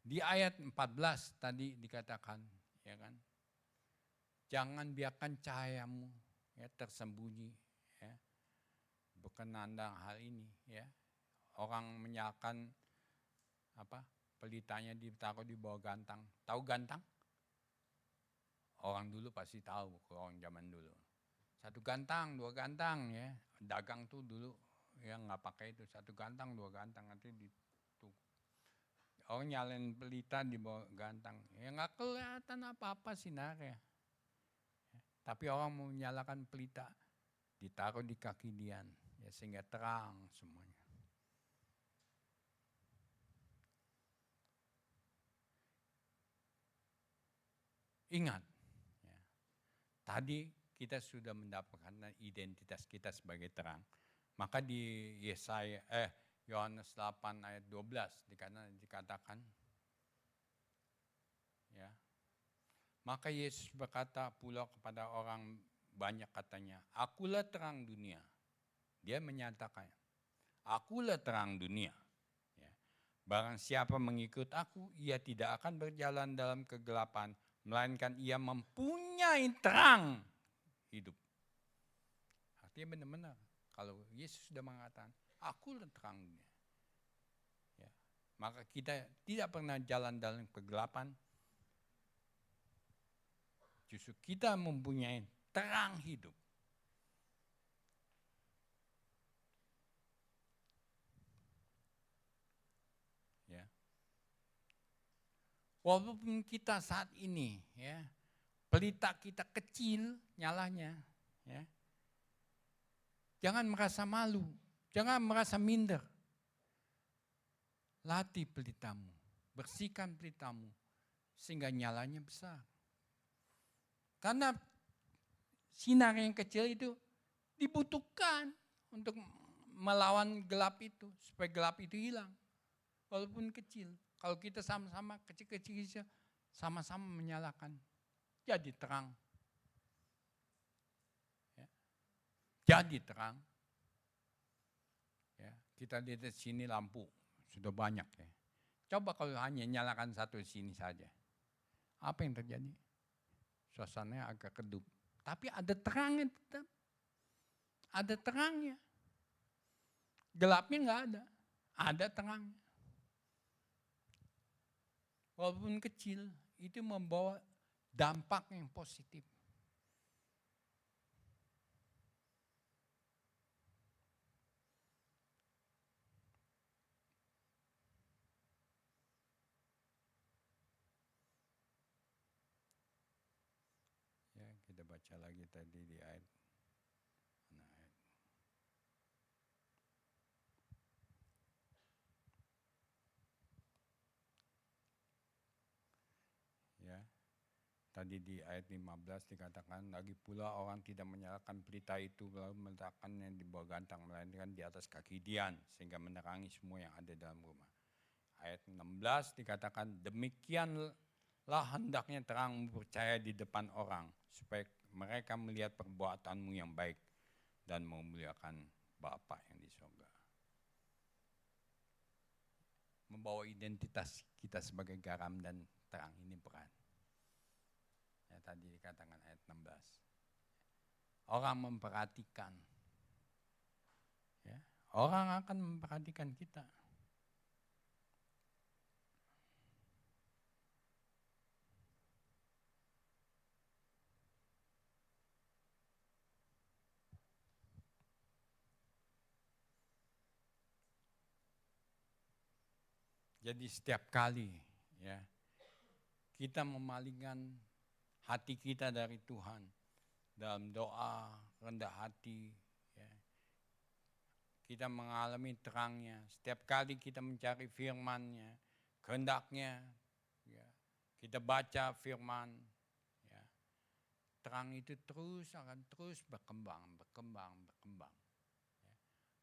Di ayat 14 tadi dikatakan, ya kan, jangan biarkan cahayamu, ya, tersembunyi, ya, berkenaan dengan hal ini, ya. Orang menyalakan pelitanya ditaruh di bawah gantang. Tahu gantang? Orang dulu pasti tahu, orang zaman dulu. 1 gantang, 2 gantang ya. Dagang tuh dulu yang nggak pakai itu 1 gantang, 2 gantang nanti orang nyalain pelita di bawah gantang. Ya nggak kelihatan apa-apa sinarnya. Tapi orang mau nyalakan pelita, ditaruh di kaki Dian, ya sehingga terang semuanya. Ingat, ya, tadi kita sudah mendapatkan identitas kita sebagai terang. Maka di Yohanes 8 ayat 12 dikatakan, ya, maka Yesus berkata pula kepada orang banyak katanya, akulah terang dunia. Dia menyatakan, akulah terang dunia. Ya. Barang siapa mengikut aku, ia tidak akan berjalan dalam kegelapan, melainkan ia mempunyai terang hidup. Artinya benar-benar, kalau Yesus sudah mengatakan, akulah terang dunia. Ya. Maka kita tidak pernah jalan dalam kegelapan, justru kita mempunyai terang hidup. Ya. Walaupun kita saat ini, ya, pelita kita kecil nyalanya, ya, jangan merasa malu, jangan merasa minder. Latih pelitamu, bersihkan pelitamu, sehingga nyalanya besar. Karena sinar yang kecil itu dibutuhkan untuk melawan gelap itu, supaya gelap itu hilang. Walaupun kecil, kalau kita sama-sama kecil-kecil sama-sama menyalakan, jadi terang. Ya. Jadi terang. Ya. Kita lihat di sini lampu, sudah banyak ya. Coba kalau hanya nyalakan satu sini saja, apa yang terjadi? Suasananya agak redup. Tapi ada terangnya tetap. Ada terangnya. Gelapnya enggak ada. Ada terangnya. Walaupun kecil, itu membawa dampak yang positif. Ya, kita baca lagi tadi di ayat. Ya. Tadi di ayat 15 dikatakan, lagi pula orang tidak menyalakan pelita itu lalu meletakkannya di bawah gantang, melainkan di atas kaki Dian, sehingga menerangi semua yang ada dalam rumah. Ayat 16 dikatakan, demikianlah hendaknya terang percaya di depan orang, supaya mereka melihat perbuatanmu yang baik dan memuliakan Bapa yang di surga. Membawa identitas kita sebagai garam dan terang ini berat. Ya, tadi dikatakan ayat 16. Orang memperhatikan. Ya, orang akan memperhatikan kita. Jadi setiap kali, ya, kita memalingkan hati kita dari Tuhan dalam doa, rendah hati, ya, kita mengalami terangnya. Setiap kali kita mencari firman-Nya, kehendaknya, ya, kita baca firman, ya, terang itu akan terus berkembang.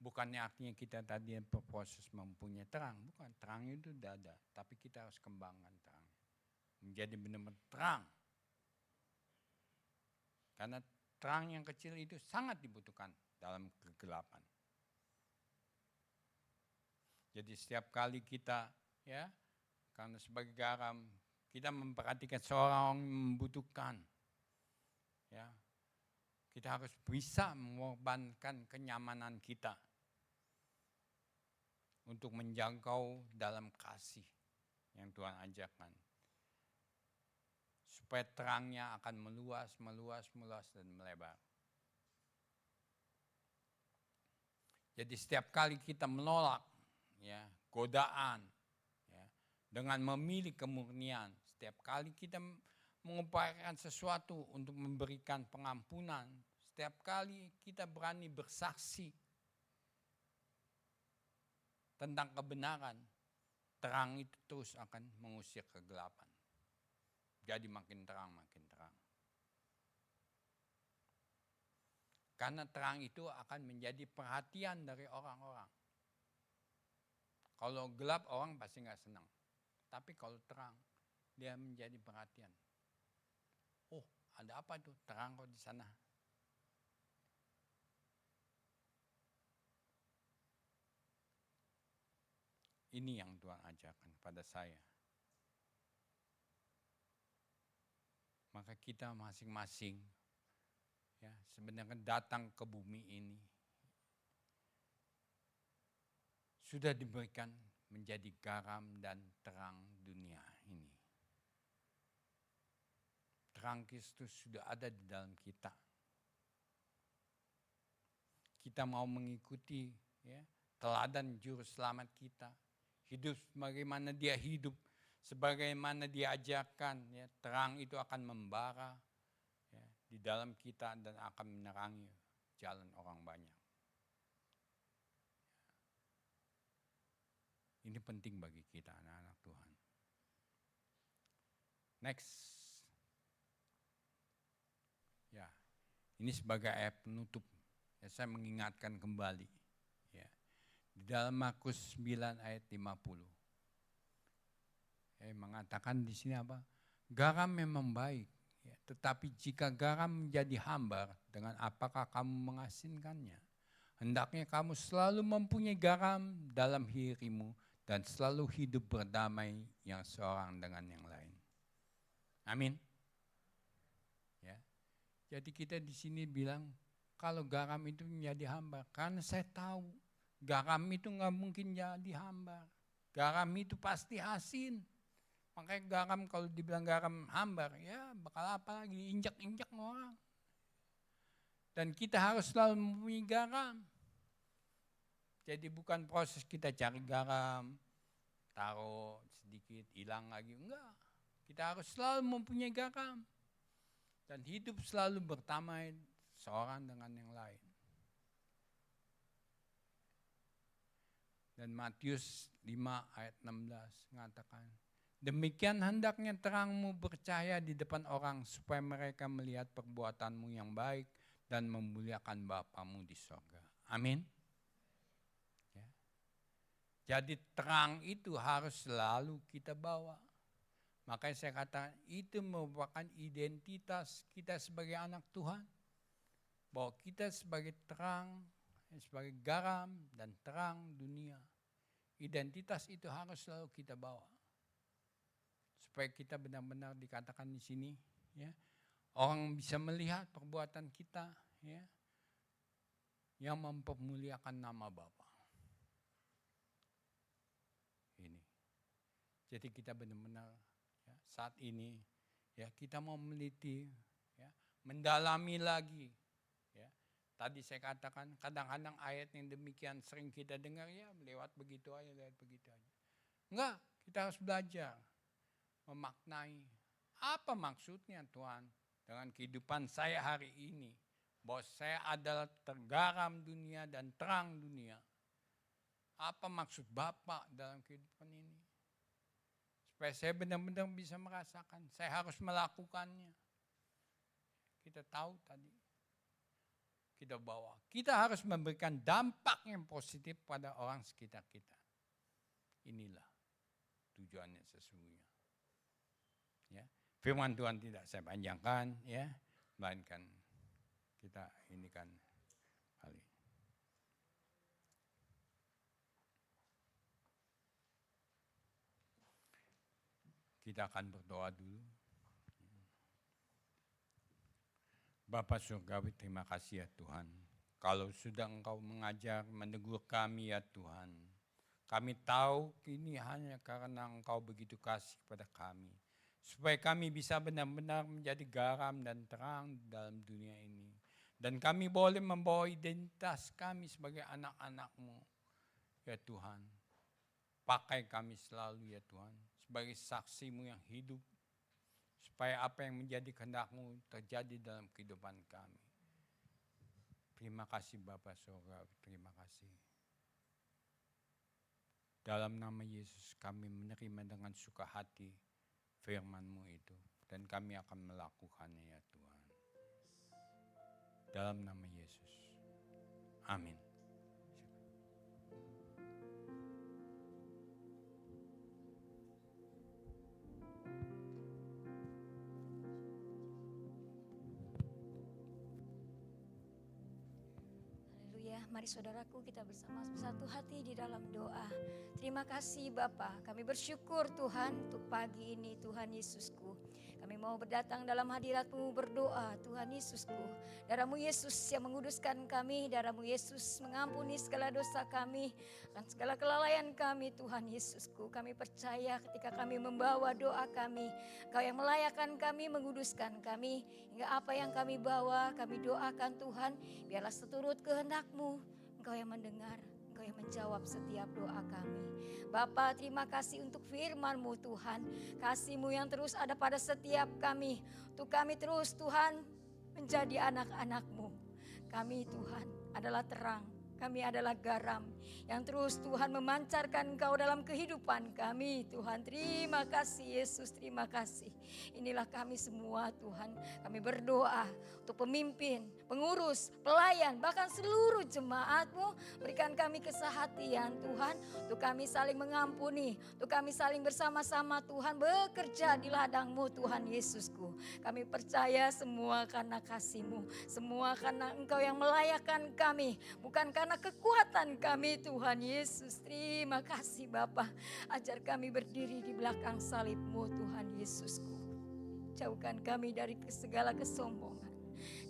Bukannya artinya kita tadi berproses mempunyai terang, bukan. Terang itu sudah ada, tapi kita harus kembangkan terang. Menjadi benar-benar terang. Karena terang yang kecil itu sangat dibutuhkan dalam kegelapan. Jadi setiap kali kita, ya, karena sebagai garam, kita memperhatikan seorang yang membutuhkan, ya, kita harus bisa mengorbankan kenyamanan kita untuk menjangkau dalam kasih yang Tuhan ajarkan. supaya terangnya akan meluas dan melebar. Jadi setiap kali kita menolak ya godaan ya, dengan memilih kemurnian, setiap kali kita mengupayakan sesuatu untuk memberikan pengampunan, setiap kali kita berani bersaksi tentang kebenaran, terang itu terus akan mengusir kegelapan. Jadi makin terang. Karena terang itu akan menjadi perhatian dari orang-orang. Kalau gelap orang pasti nggak senang. Tapi kalau terang, dia menjadi perhatian. Oh, ada apa tuh? Terang kok di sana. Ini yang Tuhan ajarkan kepada saya. Maka kita masing-masing ya sebenarnya datang ke bumi ini sudah diberikan menjadi garam dan terang dunia ini. Terang Kristus sudah ada di dalam kita. Kita mau mengikuti ya teladan juru selamat kita. Hidup sebagaimana dia hidup, sebagaimana dia ajarkan, ya, terang itu akan membara ya, di dalam kita dan akan menerangi jalan orang banyak. Ini penting bagi kita anak-anak Tuhan. Next. Ya, ini sebagai ayat penutup. Ya, saya mengingatkan kembali. Ya, di dalam Markus 9 ayat 50. Mengatakan di sini apa? Garam memang baik. Ya, tetapi jika garam menjadi hambar, dengan apakah kamu mengasinkannya? Hendaknya kamu selalu mempunyai garam dalam dirimu dan selalu hidup berdamai yang seorang dengan yang lain. Amin. Ya. Jadi kita di sini bilang kalau garam itu menjadi hambar, karena saya tahu garam itu nggak mungkin jadi hambar. Garam itu pasti asin. Makanya garam kalau dibilang garam hambar, ya bakal apa lagi, injak-injak orang. Dan kita harus selalu mempunyai garam. Jadi bukan proses kita cari garam, taruh sedikit, hilang lagi. Enggak, kita harus selalu mempunyai garam. Dan hidup selalu berdamai seorang dengan yang lain. Dan Matius 5 ayat 16 mengatakan, demikian hendaknya terangmu bercahaya di depan orang supaya mereka melihat perbuatanmu yang baik dan memuliakan Bapamu di sorga. Amin. Ya. Jadi terang itu harus selalu kita bawa. Makanya saya katakan itu merupakan identitas kita sebagai anak Tuhan. Bahwa kita sebagai terang, sebagai garam dan terang dunia. Identitas itu harus selalu kita bawa. Supaya kita benar-benar dikatakan di sini, ya, orang bisa melihat perbuatan kita, ya, yang mempermuliakan nama Bapa. Ini. Jadi kita benar-benar ya, saat ini, ya, kita mau meneliti, ya, mendalami lagi. Ya. Tadi saya katakan kadang-kadang ayat yang demikian sering kita dengar ya lewat begitu aja. Enggak, kita harus belajar. Memaknai apa maksudnya Tuhan dengan kehidupan saya hari ini, bahwa saya adalah tergaram dunia dan terang dunia. Apa maksud Bapa dalam kehidupan ini? Supaya saya benar-benar bisa merasakan, saya harus melakukannya. Kita tahu tadi, kita bawa. Kita harus memberikan dampak yang positif pada orang sekitar kita. Inilah tujuannya sesungguhnya. Ya, firman Tuhan tidak saya panjangkan, ya, melainkan kita ini kan kali. Kita akan berdoa dulu. Bapa surgawi, terima kasih ya Tuhan. Kalau sudah Engkau mengajar, menegur kami ya Tuhan. Kami tahu ini hanya karena Engkau begitu kasih kepada kami. supaya kami bisa benar-benar menjadi garam dan terang dalam dunia ini. Dan kami boleh membawa identitas kami sebagai anak-anak-Mu, ya Tuhan. Pakai kami selalu, ya Tuhan, sebagai saksi-Mu yang hidup, supaya apa yang menjadi kehendak-Mu terjadi dalam kehidupan kami. Terima kasih Bapa Surga, terima kasih. Dalam nama Yesus kami menerima dengan suka hati firman-Mu itu. Dan kami akan melakukannya, ya Tuhan. Dalam nama Yesus. Amin. Haleluya, mari saudaraku kita bersama satu hati di dalam doa. Terima kasih Bapa, kami bersyukur Tuhan untuk pagi ini Tuhan Yesusku. Kami mau berdatang dalam hadirat-Mu berdoa Tuhan Yesusku. Darah-Mu Yesus yang menguduskan kami, darah-Mu Yesus mengampuni segala dosa kami dan segala kelalaian kami Tuhan Yesusku. Kami percaya ketika kami membawa doa kami, Engkau yang melayakkan kami, menguduskan kami. Hingga apa yang kami bawa, kami doakan Tuhan, biarlah seturut kehendak-Mu. Engkau yang mendengar, Engkau yang menjawab setiap doa kami. Bapa, terima kasih untuk firman-Mu Tuhan. Kasih-Mu yang terus ada pada setiap kami. Untuk kami terus Tuhan menjadi anak-anak-Mu. Kami Tuhan adalah terang. Kami adalah garam yang terus Tuhan memancarkan Engkau dalam kehidupan kami Tuhan. Terima kasih Yesus, terima kasih. Inilah kami semua Tuhan. Kami berdoa untuk pemimpin, pengurus, pelayan, bahkan seluruh jemaat-Mu. Berikan kami kesehatian Tuhan. Untuk kami saling mengampuni. Untuk kami saling bersama-sama Tuhan bekerja di ladang-Mu Tuhan Yesusku. Kami percaya semua karena kasih-Mu. Semua karena Engkau yang melayakkan kami. Bukan karena kekuatan kami Tuhan Yesus. Terima kasih Bapa. Ajar kami berdiri di belakang salib-Mu Tuhan Yesusku. Jauhkan kami dari segala kesombongan.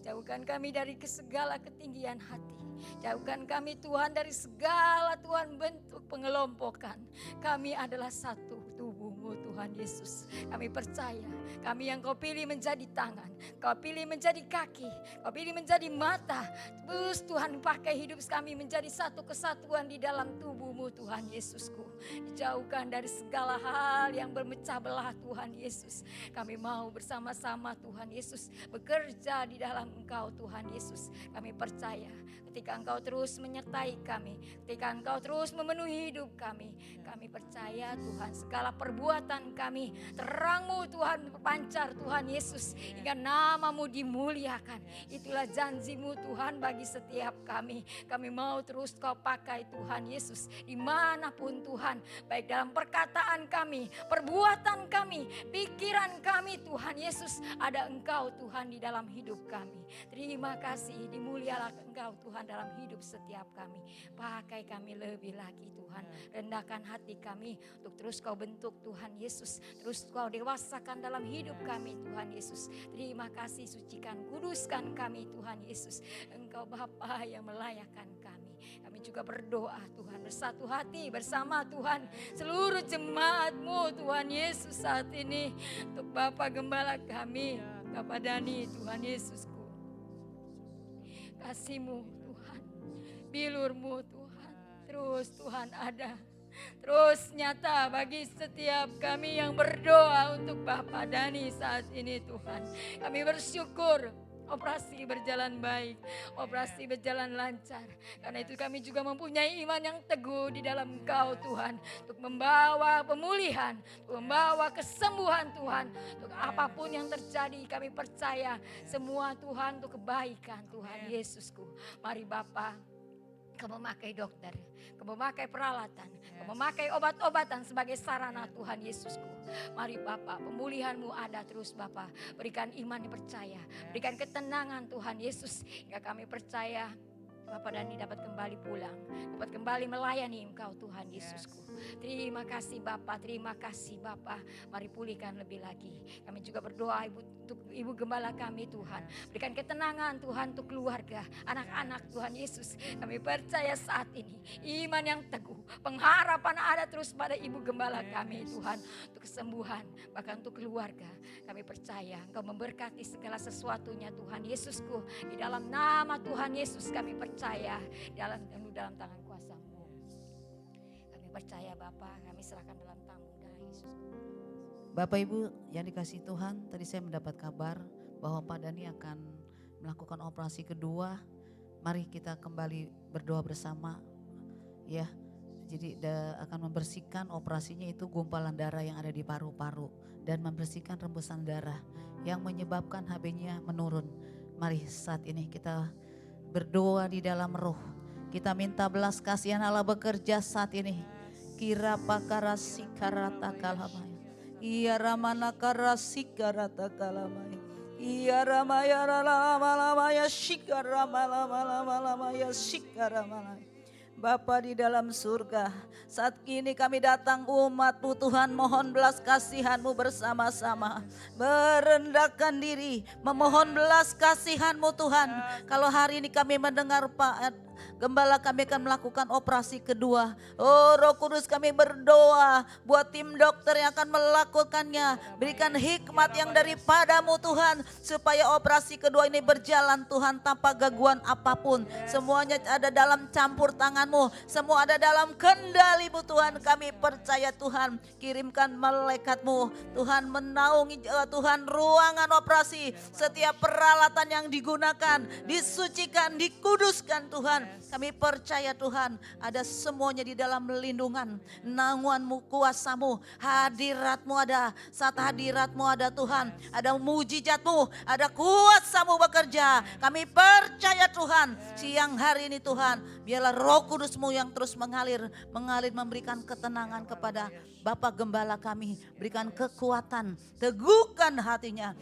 Jauhkan kami dari segala ketinggian hati. Jauhkan kami Tuhan dari segala Tuhan bentuk pengelompokan. Kami adalah satu tubuh-Mu Tuhan Yesus. Kami percaya kami yang Kau pilih menjadi tangan, Kau pilih menjadi kaki, Kau pilih menjadi mata. Terus Tuhan pakai hidup kami menjadi satu kesatuan di dalam tubuh-Mu Tuhan Yesusku. Dijauhkan dari segala hal yang bermecah belah Tuhan Yesus. Kami mau bersama-sama Tuhan Yesus bekerja di dalam Engkau Tuhan Yesus. Kami percaya ketika Engkau terus menyertai kami, ketika Engkau terus memenuhi hidup kami, kami percaya Tuhan segala perbuatan kami, terang-Mu Tuhan berpancar Tuhan Yesus, hingga nama-Mu dimuliakan. Itulah janji-Mu Tuhan bagi setiap kami. Kami mau terus Kau pakai Tuhan Yesus dimanapun Tuhan, baik dalam perkataan kami, perbuatan kami, pikiran kami Tuhan Yesus, ada Engkau Tuhan di dalam hidup kami. Terima kasih, dimulialah Engkau Tuhan dalam hidup setiap kami. Pakai kami lebih lagi Tuhan. Rendahkan hati kami untuk terus Kau bentuk Tuhan Yesus. Terus Kau dewasakan dalam hidup kami Tuhan Yesus. Terima kasih, sucikan, kuduskan kami Tuhan Yesus. Engkau Bapa yang melayakkan kami. Kami juga berdoa Tuhan bersatu hati bersama Tuhan seluruh jemaat-Mu Tuhan Yesus saat ini. Untuk Bapak Gembala kami, Bapak Dani Tuhan Yesusku. Kasih-Mu Tuhan, bilur-Mu Tuhan, terus Tuhan ada, terus nyata bagi setiap kami yang berdoa untuk Bapak Dani saat ini Tuhan. Kami bersyukur operasi berjalan baik, operasi berjalan lancar. Karena itu kami juga mempunyai iman yang teguh di dalam Engkau Tuhan. Untuk membawa pemulihan, untuk membawa kesembuhan Tuhan. Untuk apapun yang terjadi kami percaya semua Tuhan untuk kebaikan Tuhan Yesusku. Mari Bapa, Kau memakai dokter, Kau memakai peralatan, Kau memakai obat-obatan sebagai sarana Tuhan Yesusku. Mari Bapa, pemulihan-Mu ada terus Bapa. Berikan iman yang percaya, berikan ketenangan Tuhan Yesus. Hingga kami percaya Bapak Dani dapat kembali pulang, dapat kembali melayani Engkau Tuhan Yesusku. Terima kasih Bapak, terima kasih Bapak. Mari pulihkan lebih lagi. Kami juga berdoa untuk Ibu Gembala kami Tuhan. Berikan ketenangan Tuhan untuk keluarga, anak-anak Tuhan Yesus. Kami percaya saat ini iman yang teguh, pengharapan ada terus pada Ibu Gembala kami Tuhan. Untuk kesembuhan, bahkan untuk keluarga. Kami percaya Engkau memberkati segala sesuatunya Tuhan Yesusku. Di dalam nama Tuhan Yesus kami percaya, dalam tangan kuasa-Mu. Kami percaya Bapa, kami serahkan dalam tangan darah Yesus. Bapak Ibu yang dikasihi Tuhan, tadi saya mendapat kabar bahwa Pak Dani akan melakukan operasi kedua. Mari kita kembali berdoa bersama ya. Jadi akan membersihkan operasinya itu gumpalan darah yang ada di paru-paru dan membersihkan rembusan darah yang menyebabkan HB-nya menurun. Mari saat ini kita berdoa di dalam roh. Kita minta belas kasihan Allah bekerja saat ini. Kira pakara sikarata kalamaya. Iya ramana karasi karata kalamaya. Iya ramaya ralamalaya shikaramalamalaya shikaramaya. Bapa di dalam surga, saat ini kami datang umat-Mu Tuhan, mohon belas kasihan-Mu bersama-sama. Merendahkan diri, memohon belas kasihan-Mu Tuhan. Kalau hari ini kami mendengar Pak Gembala kami akan melakukan operasi kedua. Oh Roh Kudus, kami berdoa buat tim dokter yang akan melakukannya. Berikan hikmat yang daripada-Mu Tuhan, supaya operasi kedua ini berjalan Tuhan tanpa gangguan apapun. Semuanya ada dalam campur tangan-Mu, semua ada dalam kendali-Mu Tuhan. Kami percaya Tuhan, kirimkan malaikat-Mu Tuhan, menaungi Tuhan ruangan operasi. Setiap peralatan yang digunakan disucikan, dikuduskan Tuhan. Kami percaya Tuhan, ada semuanya di dalam lindungan, naungan-Mu, kuasa-Mu, hadirat-Mu ada. Saat hadirat-Mu ada Tuhan, ada mujizat-Mu, ada kuasa-Mu bekerja. Kami percaya Tuhan, siang hari ini Tuhan, biarlah Roh Kudus-Mu yang terus mengalir memberikan ketenangan kepada Bapak Gembala kami. Berikan kekuatan, teguhkan hatinya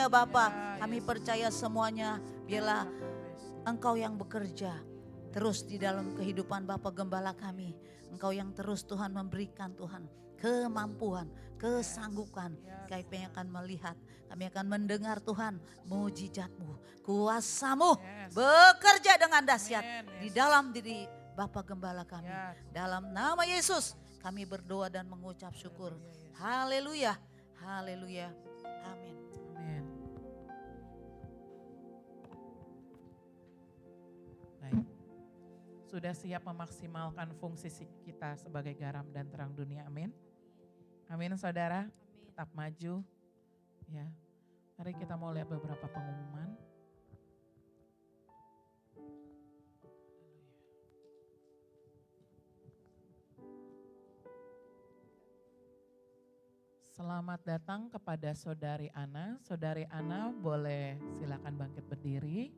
Bapak. Kami percaya semuanya, biarlah Engkau yang bekerja terus di dalam kehidupan Bapak Gembala kami. Engkau yang terus Tuhan memberikan Tuhan kemampuan, kesanggupan. Kami akan melihat, kami akan mendengar Tuhan mujizat-Mu, kuasa-Mu bekerja dengan dahsyat di dalam diri Bapak Gembala kami. Dalam nama Yesus kami berdoa dan mengucap syukur. Haleluya, haleluya, amin. Amin. Baik. Sudah siap memaksimalkan fungsi kita sebagai garam dan terang dunia, amin. Amin saudara, tetap maju. Ya, mari kita mau lihat beberapa pengumuman. Selamat datang kepada Saudari Ana. Saudari Ana boleh silakan bangkit berdiri.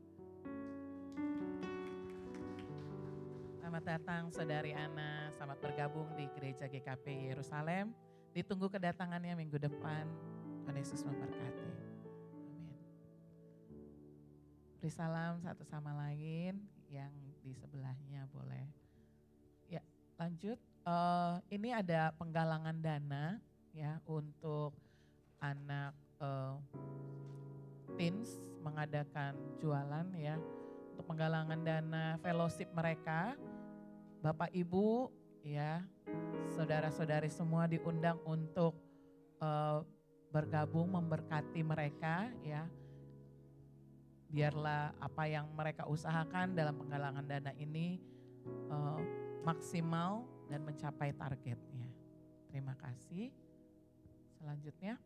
Selamat datang Saudari Ana, selamat bergabung di Gereja GKP Yerusalem. Ditunggu kedatangannya minggu depan. Tuhan Yesus memberkati. Amin. Beri salam satu sama lain, yang di sebelahnya boleh. Ya, lanjut. Ini ada penggalangan dana ya untuk anak teens mengadakan jualan ya untuk penggalangan dana fellowship mereka. Bapak Ibu ya, saudara-saudari semua diundang untuk bergabung memberkati mereka ya. Biarlah apa yang mereka usahakan dalam penggalangan dana ini maksimal dan mencapai targetnya. Terima kasih. Selanjutnya.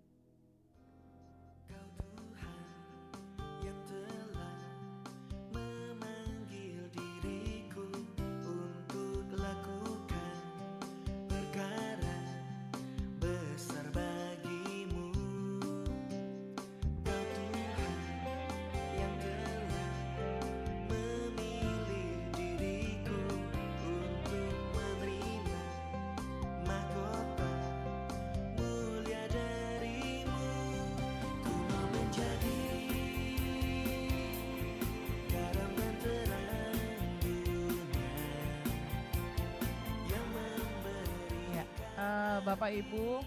Bapak Ibu,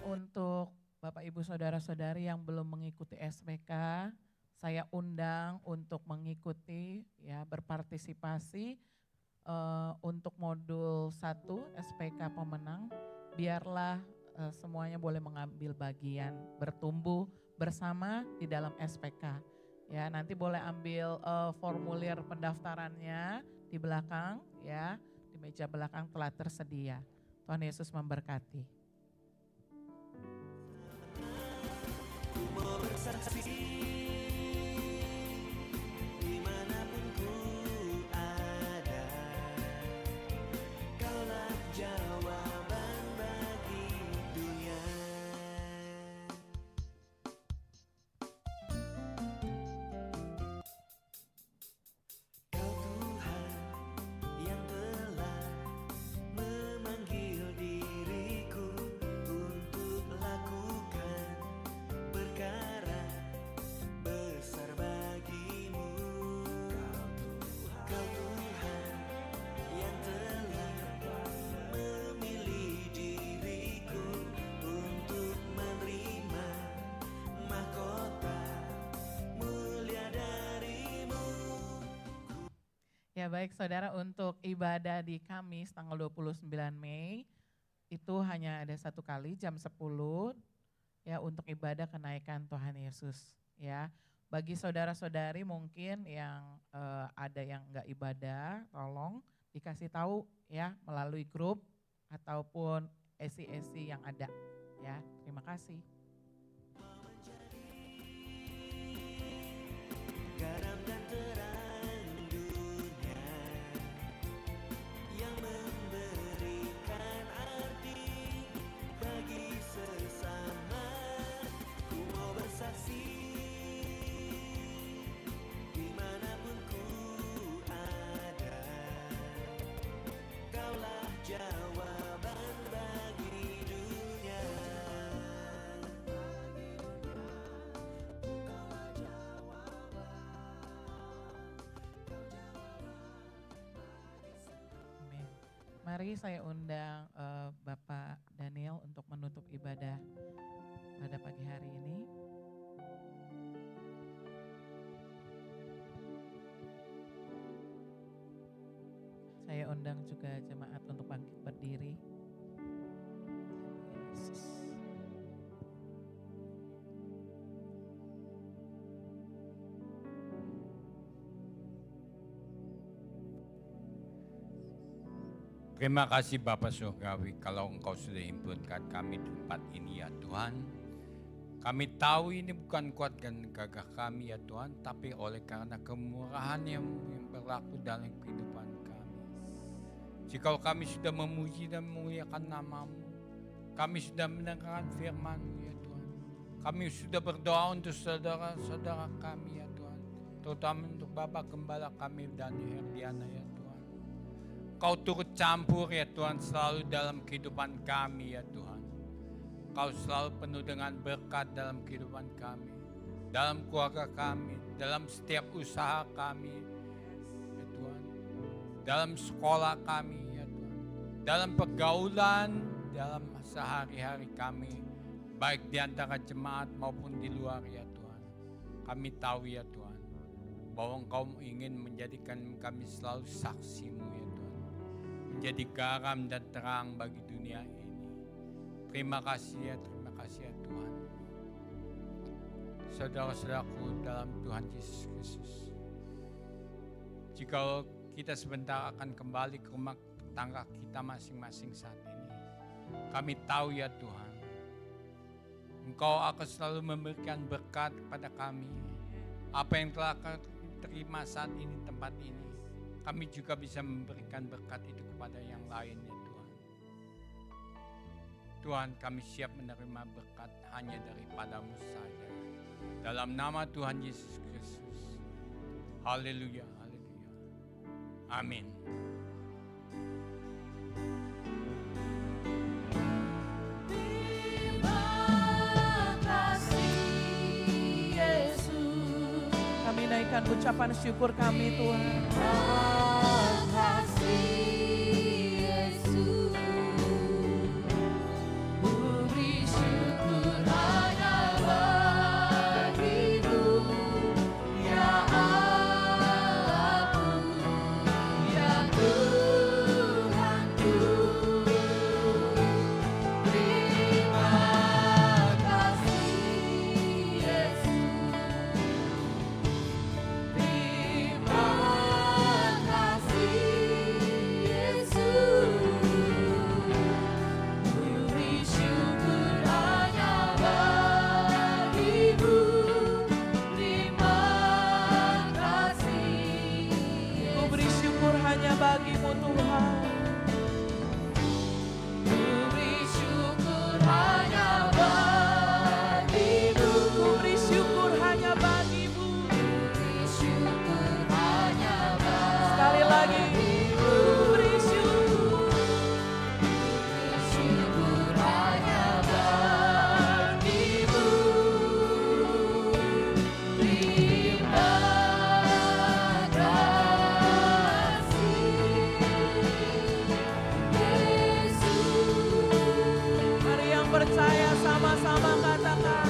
untuk Bapak Ibu saudara-saudari yang belum mengikuti SPK, saya undang untuk mengikuti ya berpartisipasi untuk modul 1 SPK pemenang. Biarlah semuanya boleh mengambil bagian bertumbuh bersama di dalam SPK. Ya, nanti boleh ambil formulir pendaftarannya di belakang ya, di meja belakang telah tersedia. Tuhan Yesus memberkati. Dimanapun ku ada, kaulah jawaban bagi dunia. Kau Tuhan yang telah memanggil diriku untuk lakukan perkara besar bagimu. Kau Tuhan yang telah memilih diriku untuk menerima mahkota mulia darimu. Ya baik saudara, untuk ibadah di Kamis tanggal 29 Mei itu hanya ada satu kali jam 10 ya untuk ibadah kenaikan Tuhan Yesus ya. Bagi saudara-saudari mungkin yang ada yang enggak ibadah, tolong dikasih tahu ya melalui grup ataupun esi-esi yang ada ya. Terima kasih. Garam dan terang dunia yang memberikan arti bagi sesama. Ku mau bersaksi dimanapun ku ada, kaulah jawaban bagi dunia. Amin. Mari saya undang Bapak Daniel untuk menutup ibadah pada pagi hari ini. Saya undang juga jemaat untuk bangkit berdiri. Yesus. Terima kasih Bapak Surgawi, kalau Engkau sudah himpunkan kami di tempat ini ya Tuhan. Kami tahu ini bukan kuat dan gagah kami ya Tuhan, tapi oleh karena kemurahan yang berlaku dalam kehidupan kami. Jika kami sudah memuji dan memuliakan nama-Mu, kami sudah mendengarkan firman-Mu ya Tuhan. Kami sudah berdoa untuk saudara-saudara kami ya Tuhan, terutama untuk Bapak Gembala kami Dani Herdiana ya Tuhan. Kau turut campur ya Tuhan selalu dalam kehidupan kami ya Tuhan. Kau selalu penuh dengan berkat dalam kehidupan kami, dalam keluarga kami, dalam setiap usaha kami ya Tuhan, dalam sekolah kami ya Tuhan, dalam pergaulan, dalam sehari-hari kami, baik di antara jemaat maupun di luar ya Tuhan. Kami tahu ya Tuhan, bahwa Engkau ingin menjadikan kami selalu saksi-Mu ya Tuhan, menjadi garam dan terang bagi dunia ini. Terima kasih ya Tuhan. Saudara-saudaraku dalam Tuhan Yesus Kristus, jika kita sebentar akan kembali ke rumah tangga kita masing-masing saat ini, kami tahu ya Tuhan, Engkau akan selalu memberikan berkat kepada kami. Apa yang telah kami terima saat ini, tempat ini, kami juga bisa memberikan berkat itu kepada yang lain ya Tuhan. Tuhan, kami siap menerima berkat hanya daripada-Mu saja. Dalam nama Tuhan Yesus Kristus. Haleluya, haleluya. Amin. Kami naikkan ucapan syukur kami Tuhan. katakan